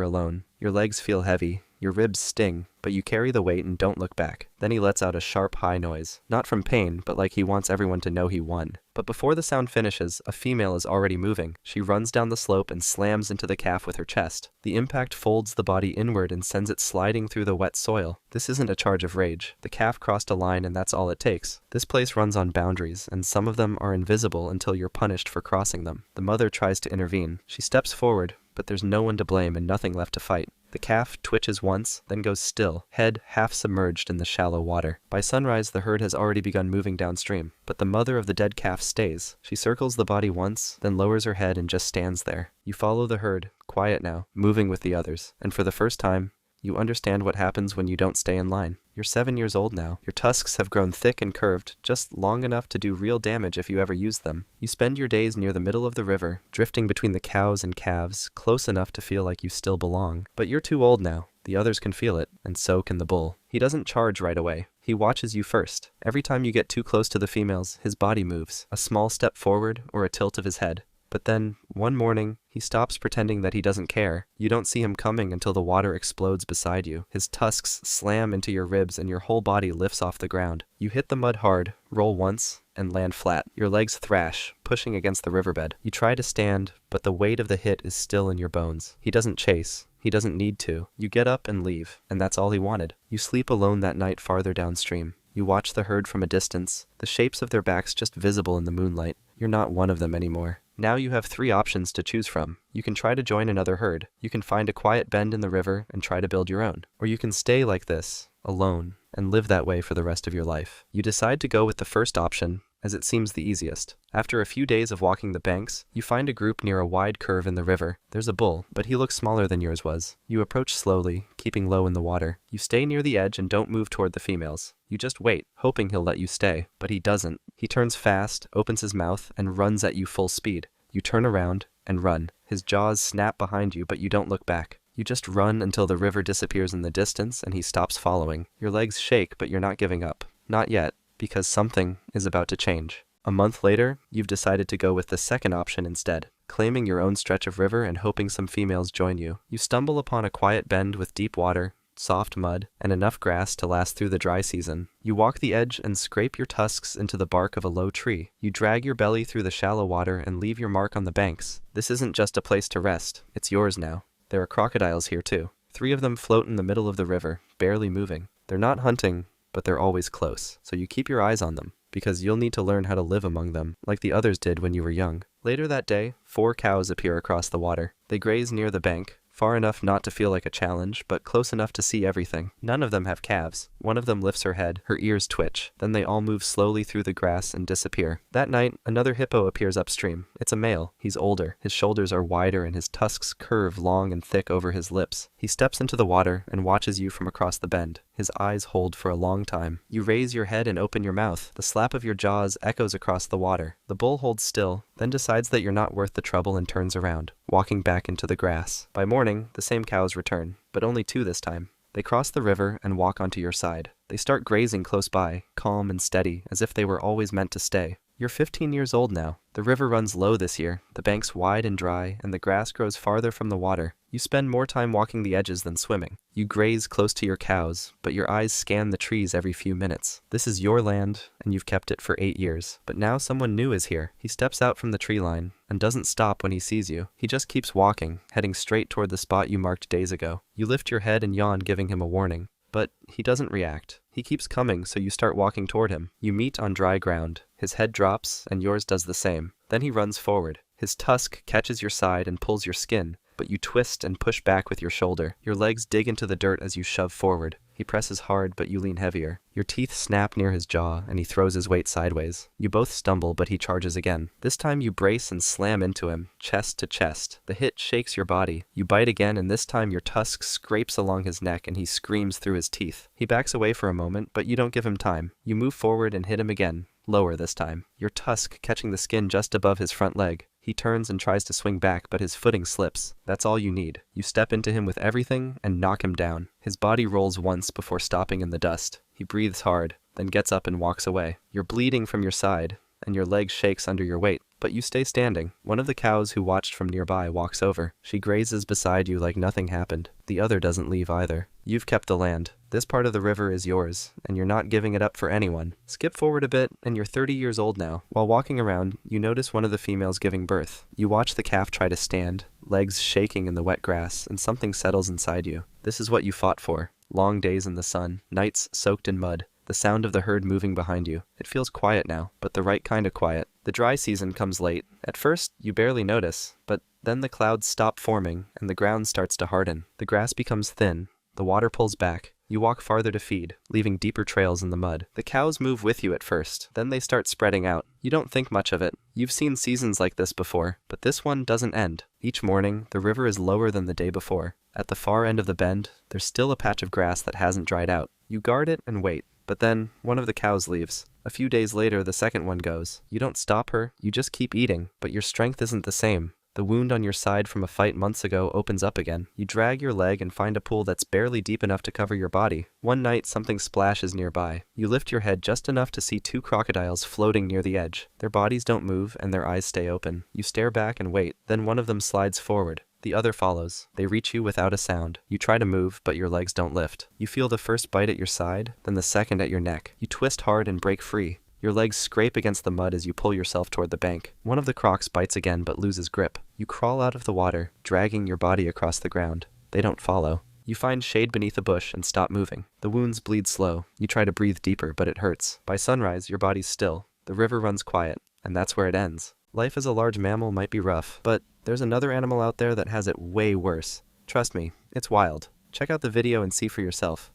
alone. Your legs feel heavy. Your ribs sting, but you carry the weight and don't look back. Then he lets out a sharp, high noise. Not from pain, but like he wants everyone to know he won. But before the sound finishes, a female is already moving. She runs down the slope and slams into the calf with her chest. The impact folds the body inward and sends it sliding through the wet soil. This isn't a charge of rage. The calf crossed a line and that's all it takes. This place runs on boundaries, and some of them are invisible until you're punished for crossing them. The mother tries to intervene. She steps forward, but there's no one to blame and nothing left to fight. The calf twitches once, then goes still, head half submerged in the shallow water. By sunrise, the herd has already begun moving downstream, but the mother of the dead calf stays. She circles the body once, then lowers her head and just stands there. You follow the herd, quiet now, moving with the others, and for the first time, you understand what happens when you don't stay in line. You're 7 years old now. Your tusks have grown thick and curved, just long enough to do real damage if you ever use them. You spend your days near the middle of the river, drifting between the cows and calves, close enough to feel like you still belong. But you're too old now. The others can feel it, and so can the bull. He doesn't charge right away. He watches you first. Every time you get too close to the females, his body moves, a small step forward or a tilt of his head. But then, one morning, he stops pretending that he doesn't care. You don't see him coming until the water explodes beside you. His tusks slam into your ribs and your whole body lifts off the ground. You hit the mud hard, roll once, and land flat. Your legs thrash, pushing against the riverbed. You try to stand, but the weight of the hit is still in your bones. He doesn't chase. He doesn't need to. You get up and leave, and that's all he wanted. You sleep alone that night farther downstream. You watch the herd from a distance, the shapes of their backs just visible in the moonlight. You're not one of them anymore. Now you have 3 options to choose from. You can try to join another herd. You can find a quiet bend in the river and try to build your own. Or you can stay like this, alone, and live that way for the rest of your life. You decide to go with the first option, as it seems the easiest. After a few days of walking the banks, you find a group near a wide curve in the river. There's a bull, but he looks smaller than yours was. You approach slowly, keeping low in the water. You stay near the edge and don't move toward the females. You just wait, hoping he'll let you stay, but he doesn't. He turns fast, opens his mouth, and runs at you full speed. You turn around and run. His jaws snap behind you, but you don't look back. You just run until the river disappears in the distance and he stops following. Your legs shake, but you're not giving up. Not yet, because something is about to change. A month later, you've decided to go with the second option instead, claiming your own stretch of river and hoping some females join you. You stumble upon a quiet bend with deep water, soft mud, and enough grass to last through the dry season. You walk the edge and scrape your tusks into the bark of a low tree. You drag your belly through the shallow water and leave your mark on the banks. This isn't just a place to rest, it's yours now. There are crocodiles here too. 3 of them float in the middle of the river, barely moving. They're not hunting, but they're always close, so you keep your eyes on them, because you'll need to learn how to live among them, like the others did when you were young. Later that day, 4 cows appear across the water. They graze near the bank, far enough not to feel like a challenge, but close enough to see everything. None of them have calves. One of them lifts her head, her ears twitch, then they all move slowly through the grass and disappear. That night, another hippo appears upstream. It's a male. He's older. His shoulders are wider and his tusks curve long and thick over his lips. He steps into the water and watches you from across the bend. His eyes hold for a long time. You raise your head and open your mouth. The slap of your jaws echoes across the water. The bull holds still, then decides that you're not worth the trouble and turns around, walking back into the grass. By morning, the same cows return, but only 2 this time. They cross the river and walk onto your side. They start grazing close by, calm and steady, as if they were always meant to stay. You're 15 years old now. The river runs low this year, the banks wide and dry, and the grass grows farther from the water. You spend more time walking the edges than swimming. You graze close to your cows, but your eyes scan the trees every few minutes. This is your land, and you've kept it for 8 years. But now someone new is here. He steps out from the tree line, and doesn't stop when he sees you. He just keeps walking, heading straight toward the spot you marked days ago. You lift your head and yawn, giving him a warning. But he doesn't react. He keeps coming, so you start walking toward him. You meet on dry ground. His head drops, and yours does the same. Then he runs forward. His tusk catches your side and pulls your skin, but you twist and push back with your shoulder. Your legs dig into the dirt as you shove forward. He presses hard, but you lean heavier. Your teeth snap near his jaw, and he throws his weight sideways. You both stumble, but he charges again. This time you brace and slam into him, chest to chest. The hit shakes your body. You bite again, and this time your tusk scrapes along his neck, and he screams through his teeth. He backs away for a moment, but you don't give him time. You move forward and hit him again, lower this time. Your tusk catching the skin just above his front leg. He turns and tries to swing back, but his footing slips. That's all you need. You step into him with everything and knock him down. His body rolls once before stopping in the dust. He breathes hard, then gets up and walks away. You're bleeding from your side, and your leg shakes under your weight. But you stay standing. One of the cows who watched from nearby walks over. She grazes beside you like nothing happened. The other doesn't leave either. You've kept the land. This part of the river is yours, and you're not giving it up for anyone. Skip forward a bit, and you're 30 years old now. While walking around, you notice one of the females giving birth. You watch the calf try to stand, legs shaking in the wet grass, and something settles inside you. This is what you fought for. Long days in the sun, nights soaked in mud. The sound of the herd moving behind you. It feels quiet now, but the right kind of quiet. The dry season comes late. At first, you barely notice, but then the clouds stop forming, and the ground starts to harden. The grass becomes thin. The water pulls back. You walk farther to feed, leaving deeper trails in the mud. The cows move with you at first, then they start spreading out. You don't think much of it. You've seen seasons like this before, but this one doesn't end. Each morning, the river is lower than the day before. At the far end of the bend, there's still a patch of grass that hasn't dried out. You guard it and wait. But then, one of the cows leaves. A few days later, the second one goes. You don't stop her, you just keep eating, but your strength isn't the same. The wound on your side from a fight months ago opens up again. You drag your leg and find a pool that's barely deep enough to cover your body. One night, something splashes nearby. You lift your head just enough to see 2 crocodiles floating near the edge. Their bodies don't move, and their eyes stay open. You stare back and wait. Then one of them slides forward. The other follows. They reach you without a sound. You try to move, but your legs don't lift. You feel the first bite at your side, then the second at your neck. You twist hard and break free. Your legs scrape against the mud as you pull yourself toward the bank. One of the crocs bites again but loses grip. You crawl out of the water, dragging your body across the ground. They don't follow. You find shade beneath a bush and stop moving. The wounds bleed slow. You try to breathe deeper, but it hurts. By sunrise, your body's still. The river runs quiet, and that's where it ends. Life as a large mammal might be rough, but there's another animal out there that has it way worse. Trust me, it's wild. Check out the video and see for yourself.